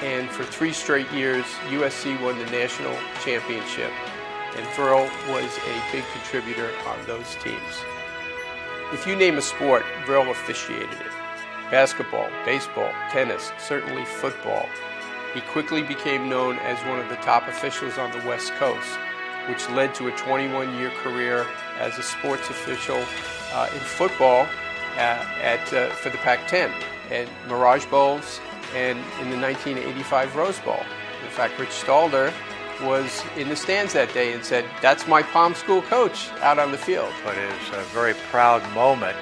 And for 3 straight years, USC won the national championship, and Verle was a big contributor on those teams. If you name a sport, Verle officiated it. Basketball, baseball, tennis, certainly football. He quickly became known as one of the top officials on the West Coast, which led to a 21-year career as a sports official in football for the Pac-10 at Mirage Bowls and in the 1985 Rose Bowl. In fact, Rich Stalder was in the stands that day and said, "That's my Palm School coach out on the field." But it was a very proud moment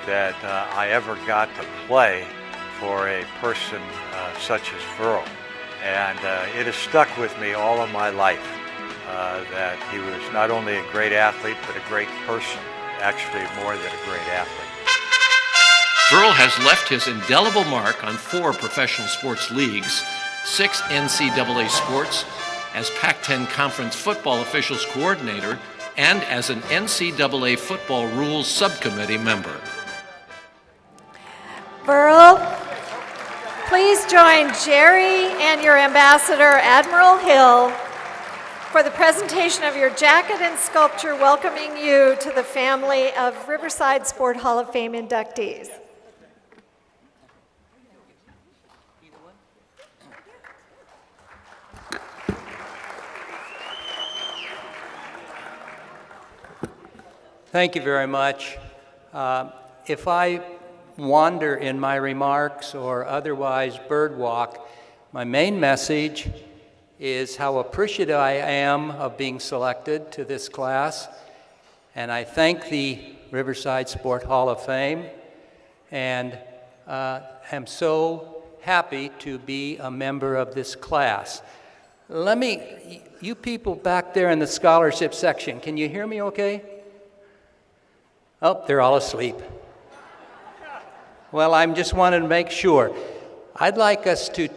that I ever got to play for a person such as Verle. And it has stuck with me all of my life that he was not only a great athlete, but a great person, actually more than a great athlete. Verle has left his indelible mark on 4 professional sports leagues, 6 NCAA sports, as Pac-10 Conference Football Officials Coordinator, and as an NCAA Football Rules Subcommittee member. Verle, please join Jerry and your ambassador, Admiral Hill, for the presentation of your jacket and sculpture welcoming you to the family of Riverside Sport Hall of Fame inductees. Thank you very much. If I wander in my remarks or otherwise birdwalk, my main message is how appreciative I am of being selected to this class, and I thank the Riverside Sport Hall of Fame, and am so happy to be a member of this class. You people back there in the scholarship section, can you hear me okay? Oh, they're all asleep. Well, I'm just wanting to make sure. I'd like us to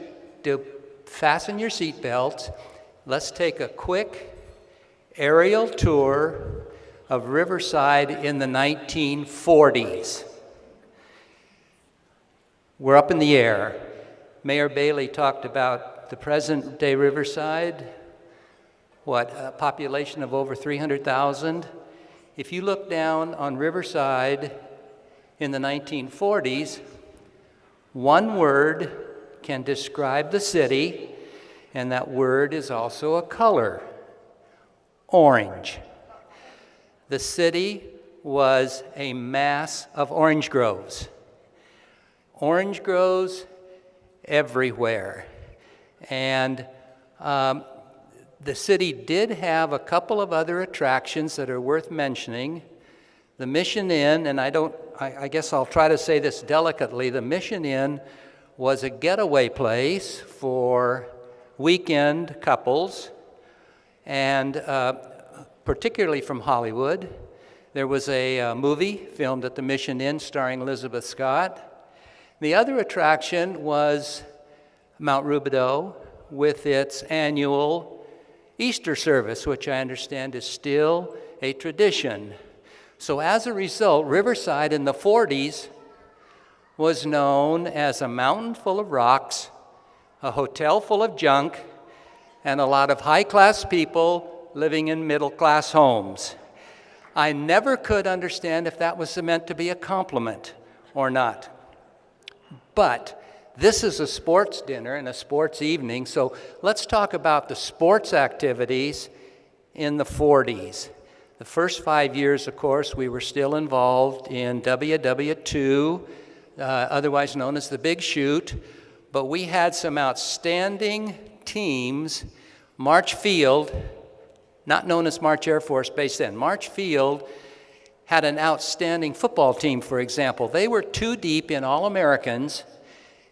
fasten your seatbelts. Let's take a quick aerial tour of Riverside in the 1940s. We're up in the air. Mayor Bailey talked about the present-day Riverside, a population of over 300,000. If you look down on Riverside in the 1940s, one word can describe the city, and that word is also a color: orange. The city was a mass of orange groves. Orange groves everywhere. And the city did have a couple of other attractions that are worth mentioning. The Mission Inn, and I guess I'll try to say this delicately, the Mission Inn was a getaway place for weekend couples, and particularly from Hollywood. There was a movie filmed at the Mission Inn starring Elizabeth Scott. The other attraction was Mount Rubidoux with its annual Easter service, which I understand is still a tradition. So as a result, Riverside in the 40s was known as a mountain full of rocks, a hotel full of junk, and a lot of high-class people living in middle-class homes. I never could understand if that was meant to be a compliment or not. But this is a sports dinner and a sports evening, so let's talk about the sports activities in the 40s. The first 5 years, of course, we were still involved in WW2, otherwise known as the Big Shoot, but we had some outstanding teams. March Field, not known as March Air Force Base then, March Field had an outstanding football team, for example. They were 2 deep in All-Americans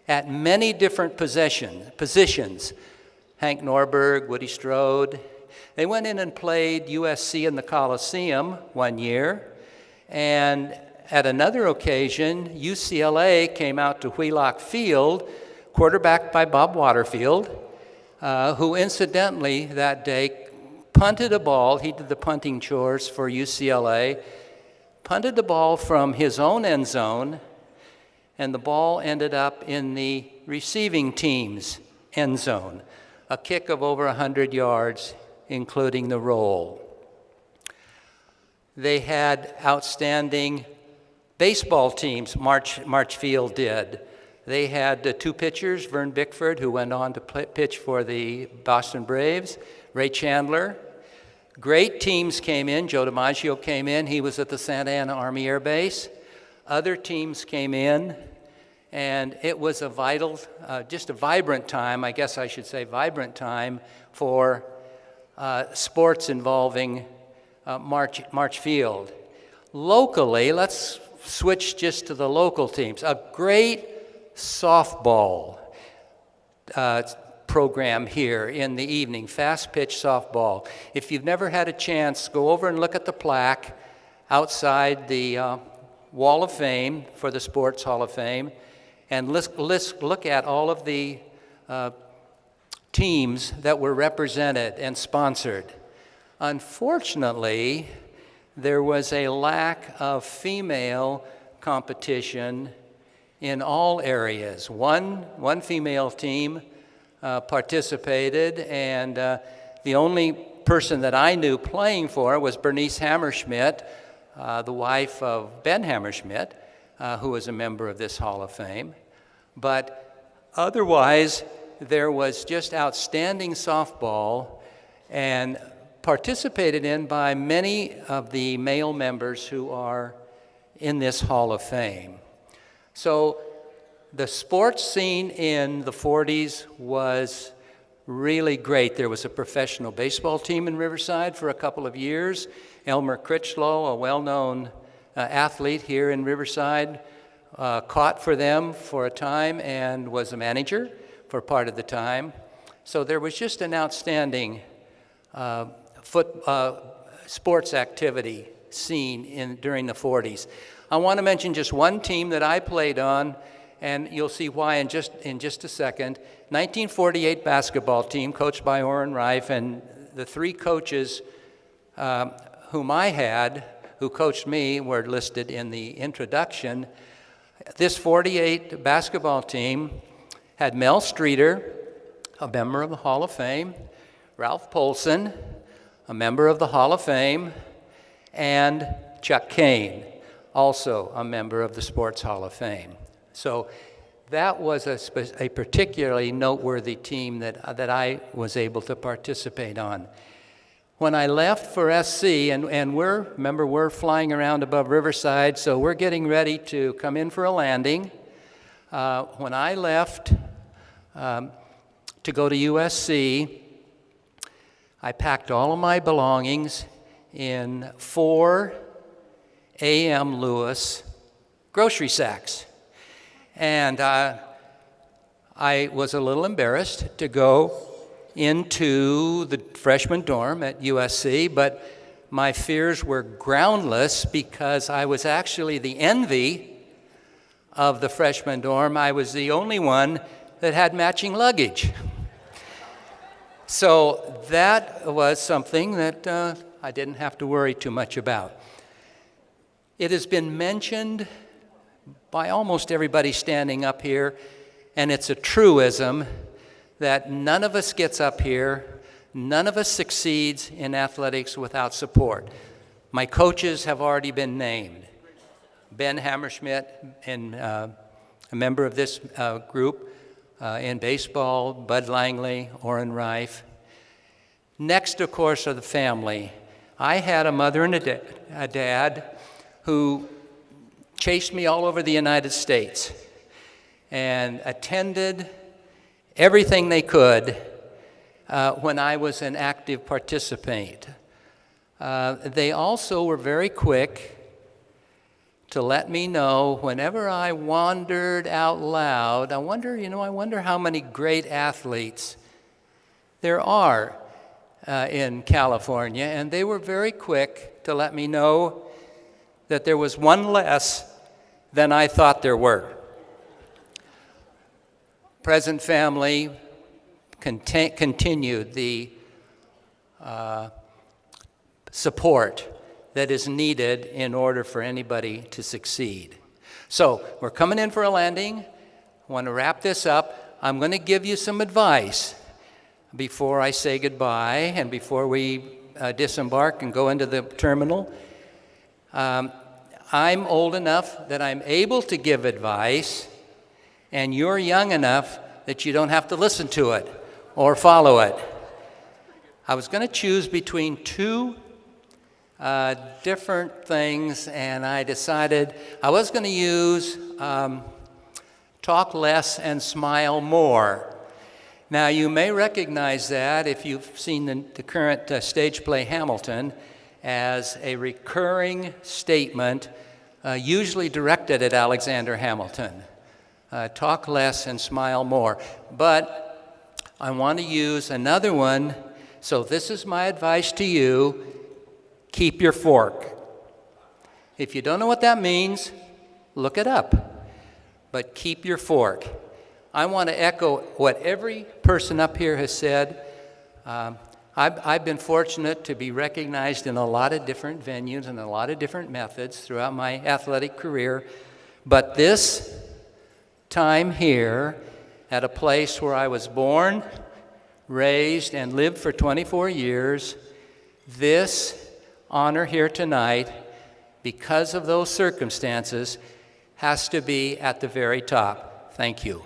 at many different positions. Hank Norberg, Woody Strode. They went in and played USC in the Coliseum one year, and at another occasion, UCLA came out to Wheelock Field, quarterbacked by Bob Waterfield, who incidentally that day punted a ball. He did the punting chores for UCLA, punted the ball from his own end zone, and the ball ended up in the receiving team's end zone, a kick of over 100 yards, including the roll. They had outstanding baseball teams, March Field did. They had 2 pitchers, Vern Bickford, who went on to pitch for the Boston Braves, Ray Chandler. Great teams came in. Joe DiMaggio came in. He was at the Santa Ana Army Air Base. Other teams came in, and it was a vital, just a vibrant time, I guess I should say vibrant time for sports involving March Field. Locally, let's switch just to the local teams. A great softball program here in the evening, fast pitch softball. If you've never had a chance, go over and look at the plaque outside the Wall of Fame for the Sports Hall of Fame, and look at all of the teams that were represented and sponsored. Unfortunately, there was a lack of female competition in all areas. One female team participated, and the only person that I knew playing for it was Bernice Hammerschmidt, the wife of Ben Hammerschmidt, who was a member of this Hall of Fame. But otherwise, there was just outstanding softball, and participated in by many of the male members who are in this Hall of Fame. So the sports scene in the 40s was really great. There was a professional baseball team in Riverside for a couple of years. Elmer Critchlow, a well-known athlete here in Riverside, caught for them for a time and was a manager for part of the time. So there was just an outstanding sports activity scene during the 40s. I want to mention just one team that I played on, and you'll see why in just a second. 1948 basketball team, coached by Orrin Rife, and the 3 coaches whom I had, who coached me, were listed in the introduction. This 48 basketball team had Mel Streeter, a member of the Hall of Fame, Ralph Polson, a member of the Hall of Fame, and Chuck Kane, also a member of the Sports Hall of Fame. So that was a particularly noteworthy team that I was able to participate on. When I left for SC, and we're flying around above Riverside, so we're getting ready to come in for a landing. When I left to go to USC, I packed all of my belongings in 4 A.M. Lewis grocery sacks. And I was a little embarrassed to go into the freshman dorm at USC, but my fears were groundless because I was actually the envy of the freshman dorm. I was the only one that had matching luggage. So that was something that I didn't have to worry too much about. It has been mentioned by almost everybody standing up here, and it's a truism that none of us gets up here, none of us succeeds in athletics without support. My coaches have already been named. Ben Hammerschmidt, and a member of this group in baseball, Bud Langley, Orrin Rife. Next, of course, are the family. I had a mother and a dad who chased me all over the United States and attended everything they could when I was an active participant. They also were very quick to let me know whenever I wandered out loud. I wonder how many great athletes there are in California, and they were very quick to let me know that there was one less than I thought there were. Present family continued the support that is needed in order for anybody to succeed. So we're coming in for a landing. I want to wrap this up. I'm going to give you some advice before I say goodbye and before we disembark and go into the terminal. I'm old enough that I'm able to give advice, and you're young enough that you don't have to listen to it or follow it. I was going to choose between two different things, and I decided I was going to use talk less and smile more. Now, you may recognize that if you've seen the current stage play Hamilton as a recurring statement, usually directed at Alexander Hamilton. Talk less and smile more. But I want to use another one, so this is my advice to you: keep your fork. If you don't know what that means, look it up. But keep your fork. I want to echo what every person up here has said. I've been fortunate to be recognized in a lot of different venues and a lot of different methods throughout my athletic career. But this time here, at a place where I was born, raised, and lived for 24 years, this honor here tonight, because of those circumstances, has to be at the very top. Thank you.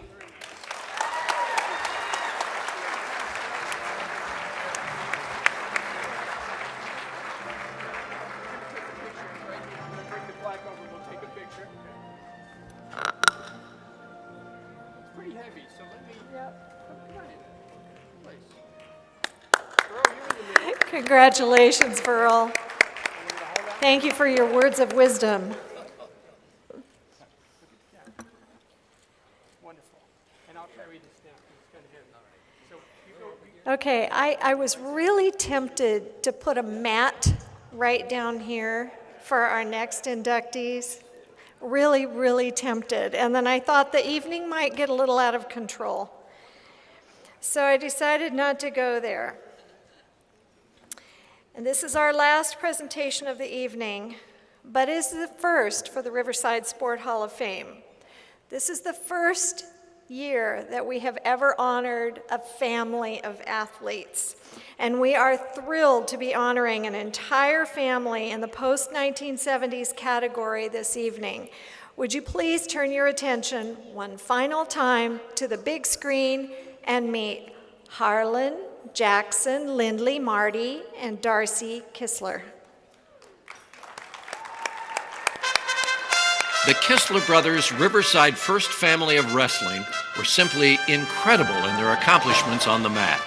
Congratulations, Verle. Thank you for your words of wisdom. Okay, I was really tempted to put a mat right down here for our next inductees. Really, really tempted. And then I thought the evening might get a little out of control. So I decided not to go there. And this is our last presentation of the evening, but it is the first for the Riverside Sport Hall of Fame. This is the first year that we have ever honored a family of athletes. And we are thrilled to be honoring an entire family in the post-1970s category this evening. Would you please turn your attention one final time to the big screen and meet Harlan, Jackson, Lindley, Marty, and Darcy Kistler. The Kistler brothers' Riverside first family of wrestling were simply incredible in their accomplishments on the mat.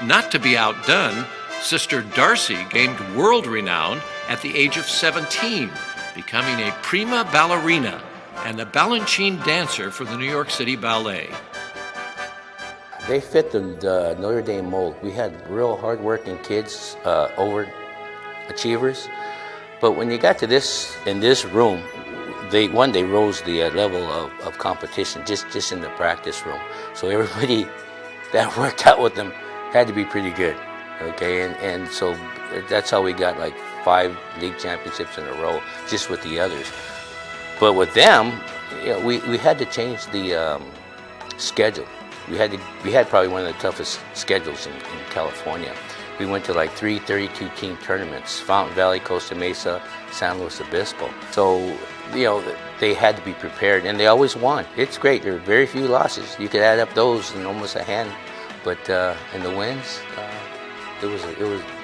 Not to be outdone, sister Darcy gained world renown at the age of 17, becoming a prima ballerina and a Balanchine dancer for the New York City Ballet. They fit the Notre Dame mold. We had real hard-working kids, overachievers. But when you got to in this room, they rose the level of competition just in the practice room. So everybody that worked out with them had to be pretty good, okay? And so that's how we got like 5 league championships in a row just with the others. But with them, you know, we had to change the schedule. We had probably one of the toughest schedules in California. We went to like 3 32-team tournaments: Fountain Valley, Costa Mesa, San Luis Obispo. So, you know, they had to be prepared, and they always won. It's great. There were very few losses. You could add up those in almost a hand. But in the wins,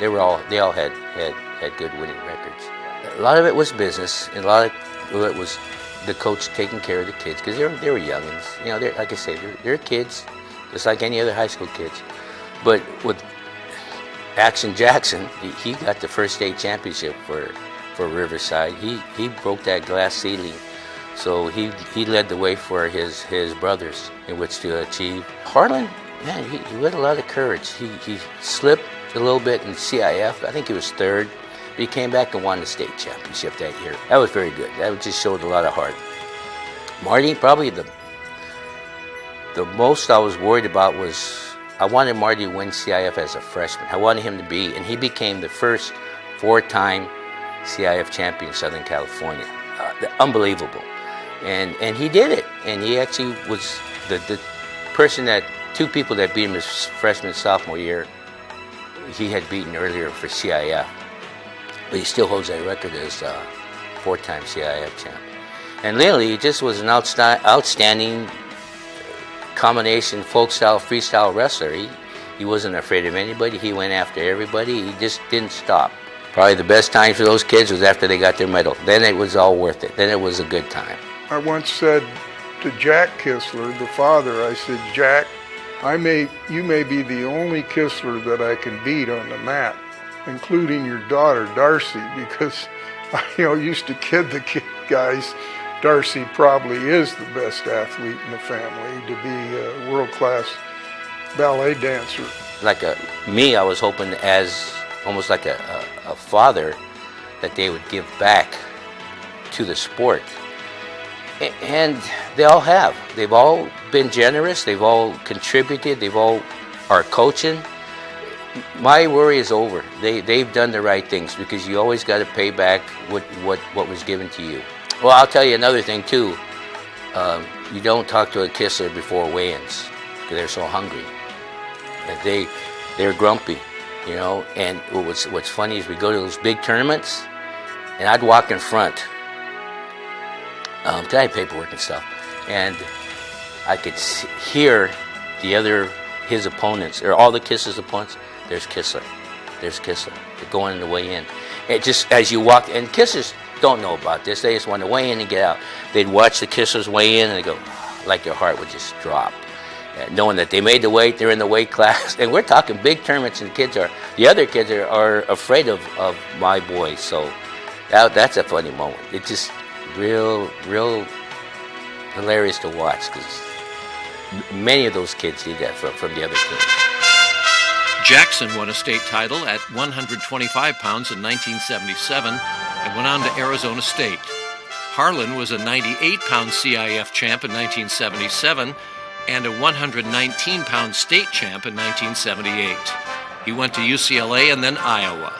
they all had good winning records. A lot of it was business, and a lot of it was the coach taking care of the kids, because they were youngins. You know, like I say, they're kids, just like any other high school kids. But with Action Jackson, he got the first state championship for Riverside. He broke that glass ceiling, so he led the way for his brothers in which to achieve. Harlan, man, he had a lot of courage. He slipped a little bit in CIF. I think he was third. But he came back and won the state championship that year. That was very good. That just showed a lot of heart. Marty, probably the most I was worried about was I wanted Marty to win CIF as a freshman. I wanted him to be, and he became the first 4-time CIF champion in Southern California. Unbelievable. And he did it. And he actually was the person that, 2 people that beat him his freshman, sophomore year, he had beaten earlier for CIF. But he still holds that record as 4-time CIF champ. And Lily, he just was an outstanding combination folk style, freestyle wrestler. He wasn't afraid of anybody. He went after everybody. He just didn't stop. Probably the best time for those kids was after they got their medal. Then it was all worth it. Then it was a good time. I once said to Jack Kistler, the father, I said, Jack, you may be the only Kistler that I can beat on the mat, including your daughter, Darcy, because I used to kid the guys. Darcy probably is the best athlete in the family to be a world-class ballet dancer. Like me, I was hoping as almost like a father that they would give back to the sport. And they all have. They've all been generous. They've all contributed. They've all are coaching. My worry is over. They've done the right things, because you always got to pay back what was given to you. Well, I'll tell you another thing too. You don't talk to a Kistler before weigh-ins, because they're so hungry. And they're grumpy, you know. And what's funny is we go to those big tournaments, and I'd walk in front. I had paperwork and stuff, and I could hear his opponents, or all the Kistler's opponents. There's Kistler. They're going in the weigh-in. It just, as you walk, and Kisslers don't know about this. They just want to weigh in and get out. They'd watch the Kisslers weigh in, and they go, like their heart would just drop, knowing that they made the weight, they're in the weight class, and we're talking big tournaments, and the other kids are afraid of my boys. So that's a funny moment. It's just real hilarious to watch, because many of those kids did that from the other teams. Jackson won a state title at 125 pounds in 1977 and went on to Arizona State. Harlan was a 98-pound CIF champ in 1977 and a 119-pound state champ in 1978. He went to UCLA and then Iowa.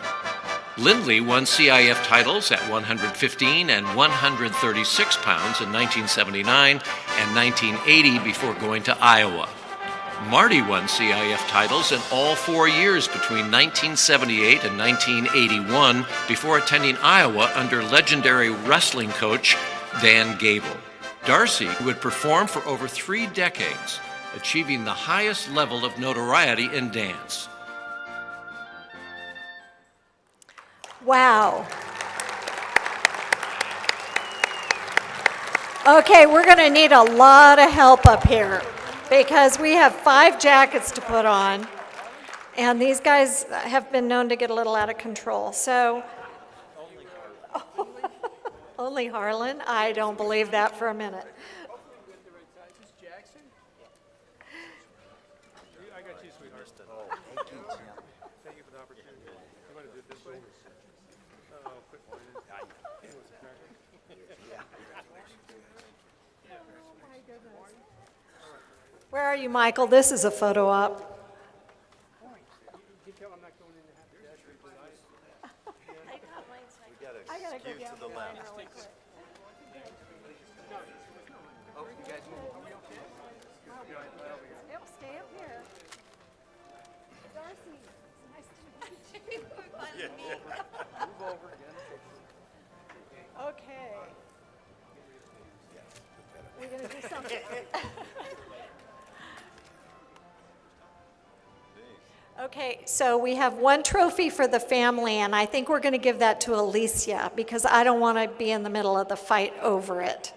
Lindley won CIF titles at 115 and 136 pounds in 1979 and 1980 before going to Iowa. Marty won CIF titles in all 4 years between 1978 and 1981 before attending Iowa under legendary wrestling coach Dan Gable. Darcy would perform for over 3 decades, achieving the highest level of notoriety in dance. Wow. Okay, we're going to need a lot of help up here, because we have 5 jackets to put on, and these guys have been known to get a little out of control. So, only Harlan? I don't believe that for a minute. Where are you, Michael? This is a photo op. Okay, so we have one trophy for the family, and I think we're going to give that to Alicia because I don't want to be in the middle of the fight over it.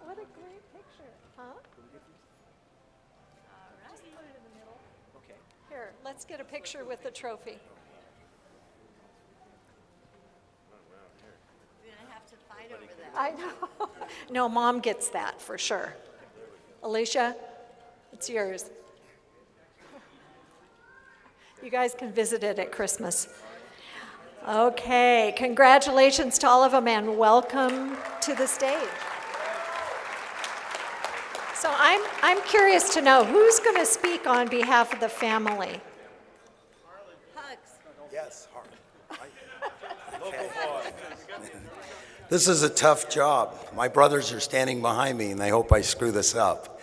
What a great picture, huh? All right. Just put it in the middle. Okay. Here, let's get a picture with the trophy. We're going to have to fight over that. I know. No, Mom gets that for sure. Alicia, it's yours. You guys can visit it at Christmas. Okay, congratulations to all of them and welcome to the stage. So I'm curious to know who's going to speak on behalf of the family. Hugs. Yes, Harley. Local boy. This is a tough job. My brothers are standing behind me, and they hope I screw this up.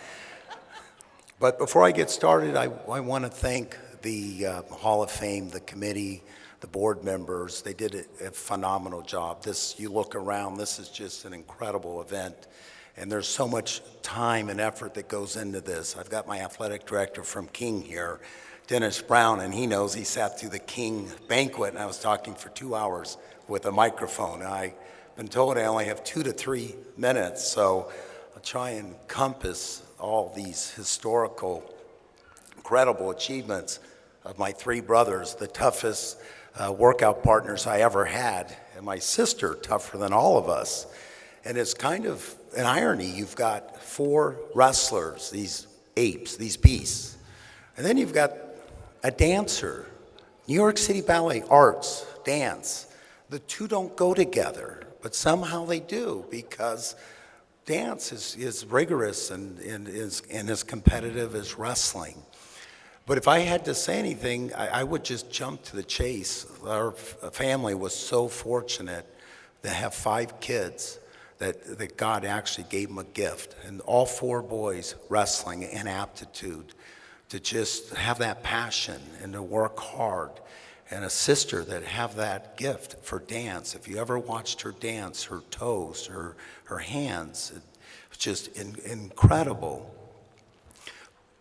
But before I get started, I want to thank the Hall of Fame, the committee, the board members. They did a phenomenal job. You look around, this is just an incredible event. And there's so much time and effort that goes into this. I've got my athletic director from King here, Dennis Brown, and he knows he sat through the King banquet, and I was talking for 2 hours with a microphone. I've been told I only have 2 to 3 minutes, so I'll try and encompass all these historical, incredible achievements of my 3 brothers, the toughest workout partners I ever had, and my sister, tougher than all of us. And it's kind of an irony. You've got 4 wrestlers, these apes, these beasts, and then you've got a dancer, New York City Ballet, arts, dance. The two don't go together, but somehow they do, because dance is rigorous and as competitive as wrestling. But if I had to say anything, I would just jump to the chase. Our family was so fortunate to have 5 kids that God actually gave them a gift. And all 4 boys wrestling and aptitude to just have that passion and to work hard. And a sister that have that gift for dance. If you ever watched her dance, her toes, her hands, it's just incredible.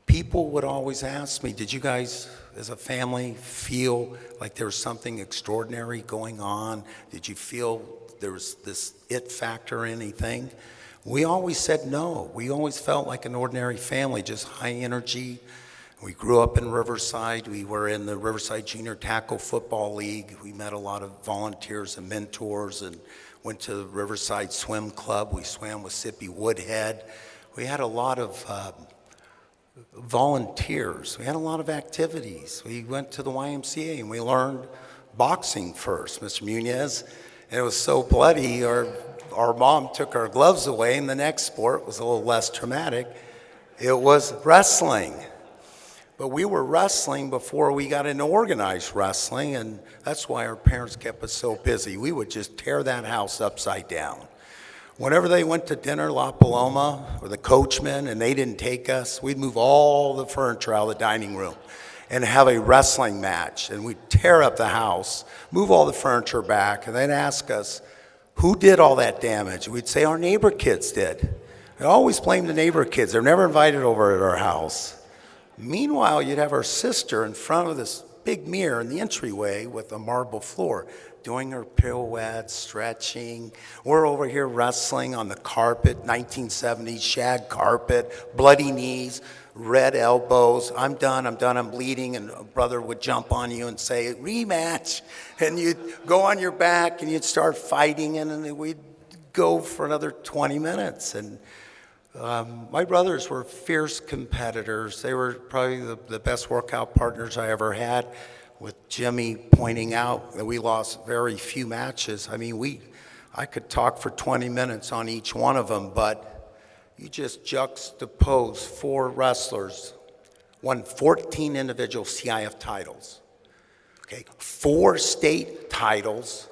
People would always ask me, did you guys as a family feel like there was something extraordinary going on? Did you feel there was this it factor or anything? We always said no. We always felt like an ordinary family, just high energy. We grew up in Riverside. We were in the Riverside Junior Tackle Football League. We met a lot of volunteers and mentors and went to the Riverside Swim Club. We swam with Sippy Woodhead. We had a lot of volunteers. We had a lot of activities. We went to the YMCA and we learned boxing first, Mr. Muniz. And it was so bloody, our mom took our gloves away, and the next sport was a little less traumatic. It was wrestling. But we were wrestling before we got into organized wrestling, and that's why our parents kept us so busy. We would just tear that house upside down. Whenever they went to dinner, La Paloma, or the coachman, and they didn't take us, we'd move all the furniture out of the dining room and have a wrestling match. And we'd tear up the house, move all the furniture back, and they'd ask us, who did all that damage? We'd say our neighbor kids did. They always blamed the neighbor kids. They're never invited over at our house. Meanwhile, you'd have our sister in front of this big mirror in the entryway with a marble floor, doing her pirouettes, stretching. We're over here wrestling on the carpet, 1970s shag carpet, bloody knees, red elbows. I'm done, I'm bleeding. And a brother would jump on you and say, rematch. And you'd go on your back and you'd start fighting, and then we'd go for another 20 minutes. And my brothers were fierce competitors. They were probably the best workout partners I ever had, with Jimmy pointing out that we lost very few matches. I mean, I could talk for 20 minutes on each one of them, but you just juxtapose 4 wrestlers, won 14 individual CIF titles, okay, 4 state titles.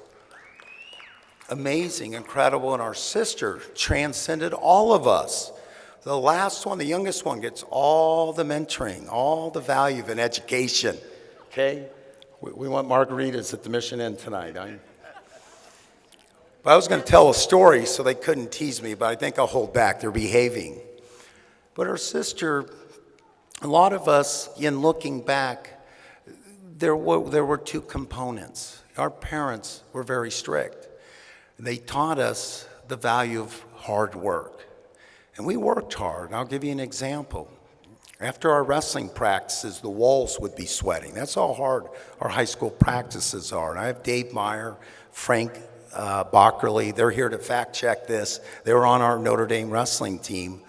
Amazing, incredible, and our sister transcended all of us. The last one, the youngest one, gets all the mentoring, all the value of an education, okay? We want margaritas at the Mission Inn tonight. But I was going to tell a story, so they couldn't tease me, but I think I'll hold back. They're behaving. But our sister, a lot of us, in looking back, there were two components. Our parents were very strict. They taught us the value of hard work. And we worked hard. I'll give you an example. After our wrestling practices, the walls would be sweating. That's how hard our high school practices are. And I have Dave Meyer, Frank Bockerly. They're here to fact check this. They were on our Notre Dame wrestling team.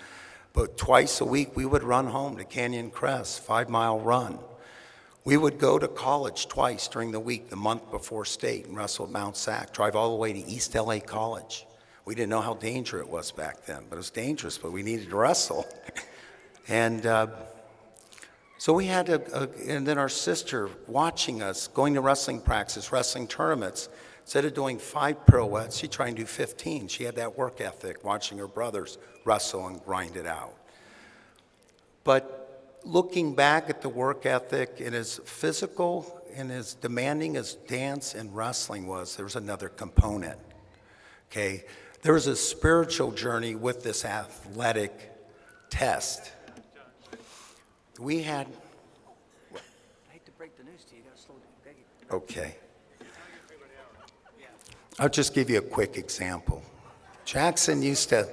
But twice a week, we would run home to Canyon Crest, 5-mile run. We would go to college twice during the week, the month before state, and wrestle at Mount Sac, drive all the way to East LA College. We didn't know how dangerous it was back then, but it was dangerous, but we needed to wrestle. And so we had and then our sister watching us, going to wrestling practice, wrestling tournaments. Instead of doing 5 pirouettes, she tried to do 15. She had that work ethic, watching her brothers wrestle and grind it out. But looking back at the work ethic, and as physical and as demanding as dance and wrestling was, there was another component, okay? There was a spiritual journey with this athletic test. We had... I hate to break the news to you, you gotta slow down. Okay. I'll just give you a quick example. Jackson used to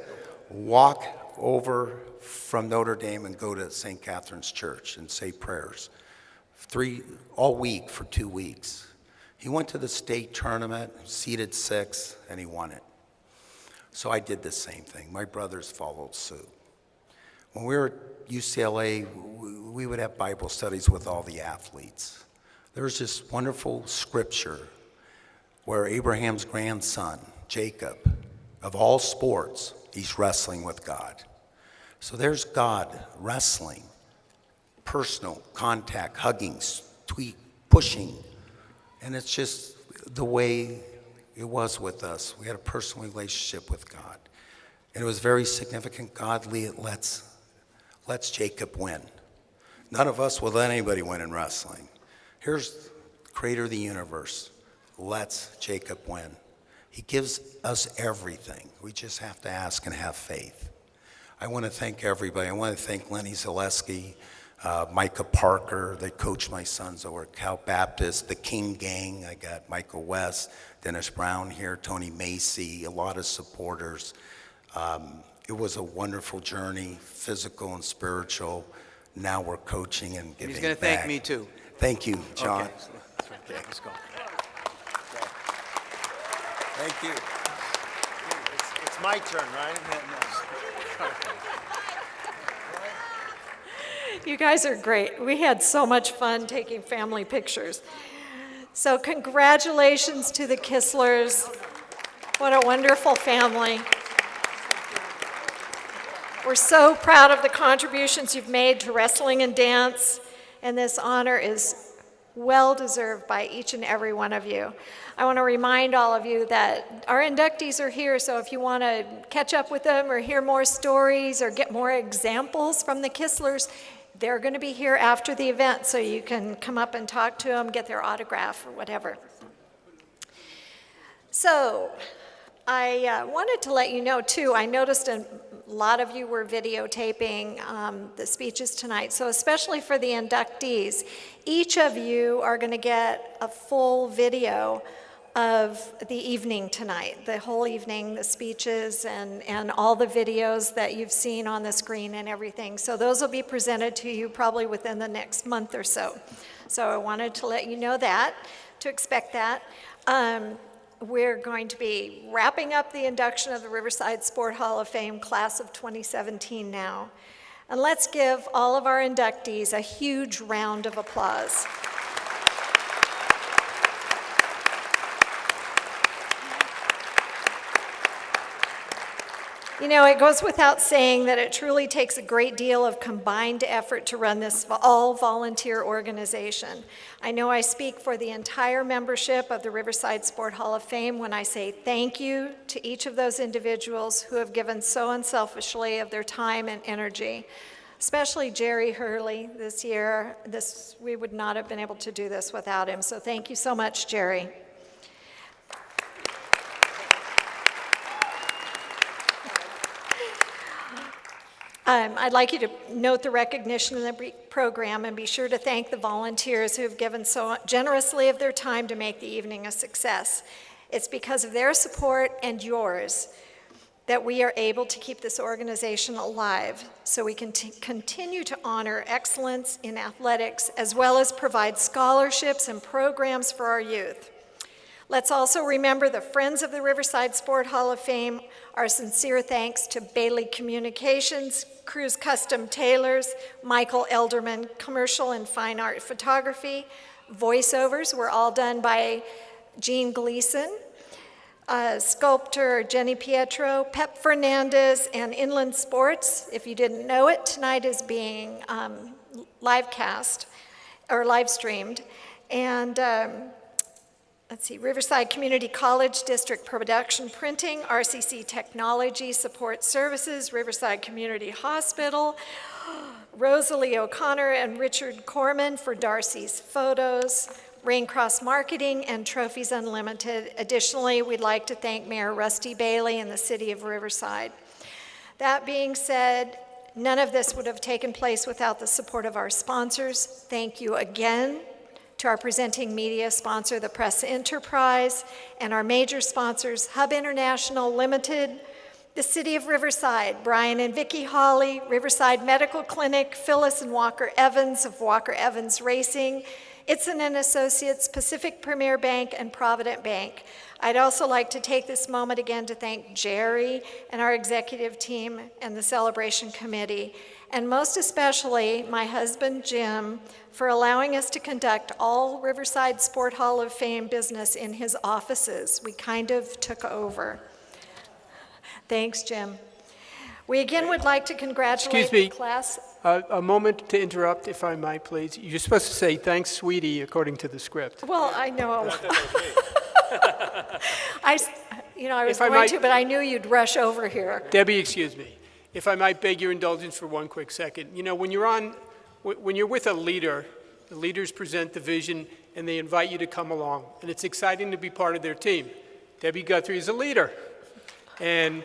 walk over from Notre Dame and go to St. Catherine's Church and say prayers all week for 2 weeks. He went to the state tournament, seeded 6th, and he won it. So I did the same thing. My brothers followed suit. When we were at UCLA, we would have Bible studies with all the athletes. There was this wonderful scripture where Abraham's grandson, Jacob, of all sports, he's wrestling with God. So there's God wrestling, personal contact, hugging, pushing. And it's just the way it was with us. We had a personal relationship with God. And it was very significant. God lets Jacob win. None of us will let anybody win in wrestling. Here's the creator of the universe. Lets Jacob win. He gives us everything. We just have to ask and have faith. I want to thank everybody. I want to thank Lenny Zaleski, Micah Parker. They coached my sons over at Cal Baptist, the King Gang. I got Michael West, Dennis Brown here, Tony Macy, a lot of supporters. It was a wonderful journey, physical and spiritual. Now we're coaching and giving back. He's going to thank me too. Thank you, John. Okay, let's go. Thank you. It's my turn, right? You guys are great. We had so much fun taking family pictures. So congratulations to the Kistlers. What a wonderful family. We're so proud of the contributions you've made to wrestling and dance, and this honor is well deserved by each and every one of you. I want to remind all of you that our inductees are here, so if you want to catch up with them or hear more stories or get more examples from the Kistlers, they're going to be here after the event, so you can come up and talk to them, get their autograph or whatever. So I wanted to let you know, too, I noticed a lot of you were videotaping the speeches tonight, so especially for the inductees, each of you are going to get a full video of the evening tonight, the whole evening, the speeches and all the videos that you've seen on the screen and everything. So those will be presented to you probably within the next month or so. So I wanted to let you know that, to expect that. We're going to be wrapping up the induction of the Riverside Sport Hall of Fame class of 2017 now. And let's give all of our inductees a huge round of applause. You know, it goes without saying that it truly takes a great deal of combined effort to run this all-volunteer organization. I know I speak for the entire membership of the Riverside Sport Hall of Fame when I say thank you to each of those individuals who have given so unselfishly of their time and energy, especially Jerry Hurley this year. We would not have been able to do this without him, so thank you so much, Jerry. I'd like you to note the recognition in the program and be sure to thank the volunteers who have given so generously of their time to make the evening a success. It's because of their support and yours that we are able to keep this organization alive, so we can continue to honor excellence in athletics as well as provide scholarships and programs for our youth. Let's also remember the Friends of the Riverside Sport Hall of Fame. Our sincere thanks to Bailey Communications, Cruz Custom Tailors, Michael Elderman, Commercial and Fine Art Photography. Voiceovers were all done by Jean Gleason. Sculptor Jenny Pietro, Pep Fernandez, and Inland Sports. If you didn't know it, tonight is being live streamed. And let's see, Riverside Community College District Production Printing, RCC Technology Support Services, Riverside Community Hospital, Rosalie O'Connor and Richard Corman for Darcy's photos, Raincross Marketing, and Trophies Unlimited. Additionally, we'd like to thank Mayor Rusty Bailey and the City of Riverside. That being said, none of this would have taken place without the support of our sponsors. Thank you again to our presenting media sponsor, the Press Enterprise, and our major sponsors, Hub International Limited, the City of Riverside, Brian and Vicki Hawley, Riverside Medical Clinic, Phyllis and Walker Evans of Walker Evans Racing, Itson and Associates, Pacific Premier Bank, and Provident Bank. I'd also like to take this moment again to thank Jerry and our executive team and the celebration committee, and most especially my husband, Jim, for allowing us to conduct all Riverside Sport Hall of Fame business in his offices. We kind of took over. Thanks, Jim. We again would like to congratulate the class. A moment to interrupt, if I might, please. You're supposed to say, thanks, sweetie, according to the script. Well, I know. I was going to, but I knew you'd rush over here. Debbie, excuse me. If I might beg your indulgence for one quick second. You know, when you're with a leader, the leaders present the vision and they invite you to come along. And it's exciting to be part of their team. Debbie Guthrie is a leader. And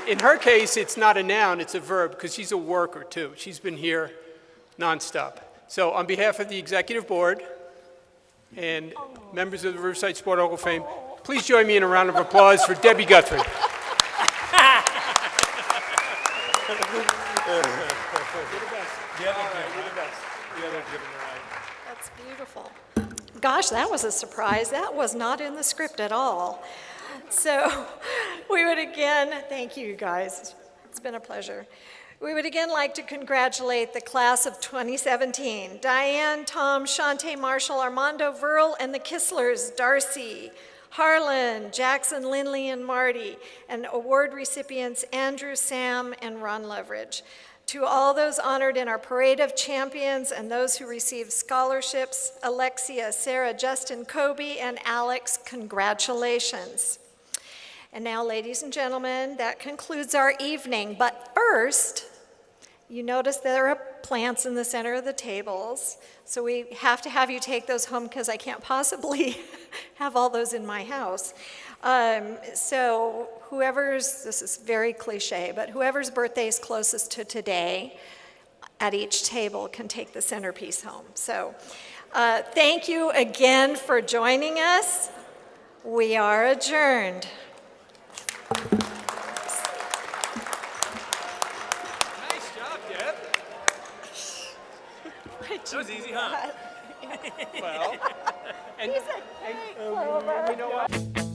in her case, it's not a noun, it's a verb, because she's a worker too. She's been here nonstop. So on behalf of the executive board and members of the Riverside Sport Hall of Fame, please join me in a round of applause for Debbie Guthrie. That's beautiful. Gosh, that was a surprise. That was not in the script at all. So we would again, thank you guys. It's been a pleasure. We would again like to congratulate the class of 2017, Diane, Tom, Chaunte, Marshall, Armando, Verle, and the Kistlers, Darcy, Harlan, Jackson, Lindley, and Marty, and award recipients Andrew, Sam, and Ron Leverage. To all those honored in our Parade of Champions and those who received scholarships, Alexia, Sarah, Justin, Kobe, and Alex, congratulations. And now, ladies and gentlemen, that concludes our evening. But first, you notice there are plants in the center of the tables. So we have to have you take those home because I can't possibly have all those in my house. So this is very cliche, but whoever's birthday is closest to today at each table can take the centerpiece home. So thank you again for joining us. We are adjourned. Nice job, Deb. That was easy, huh? Well, and you know what?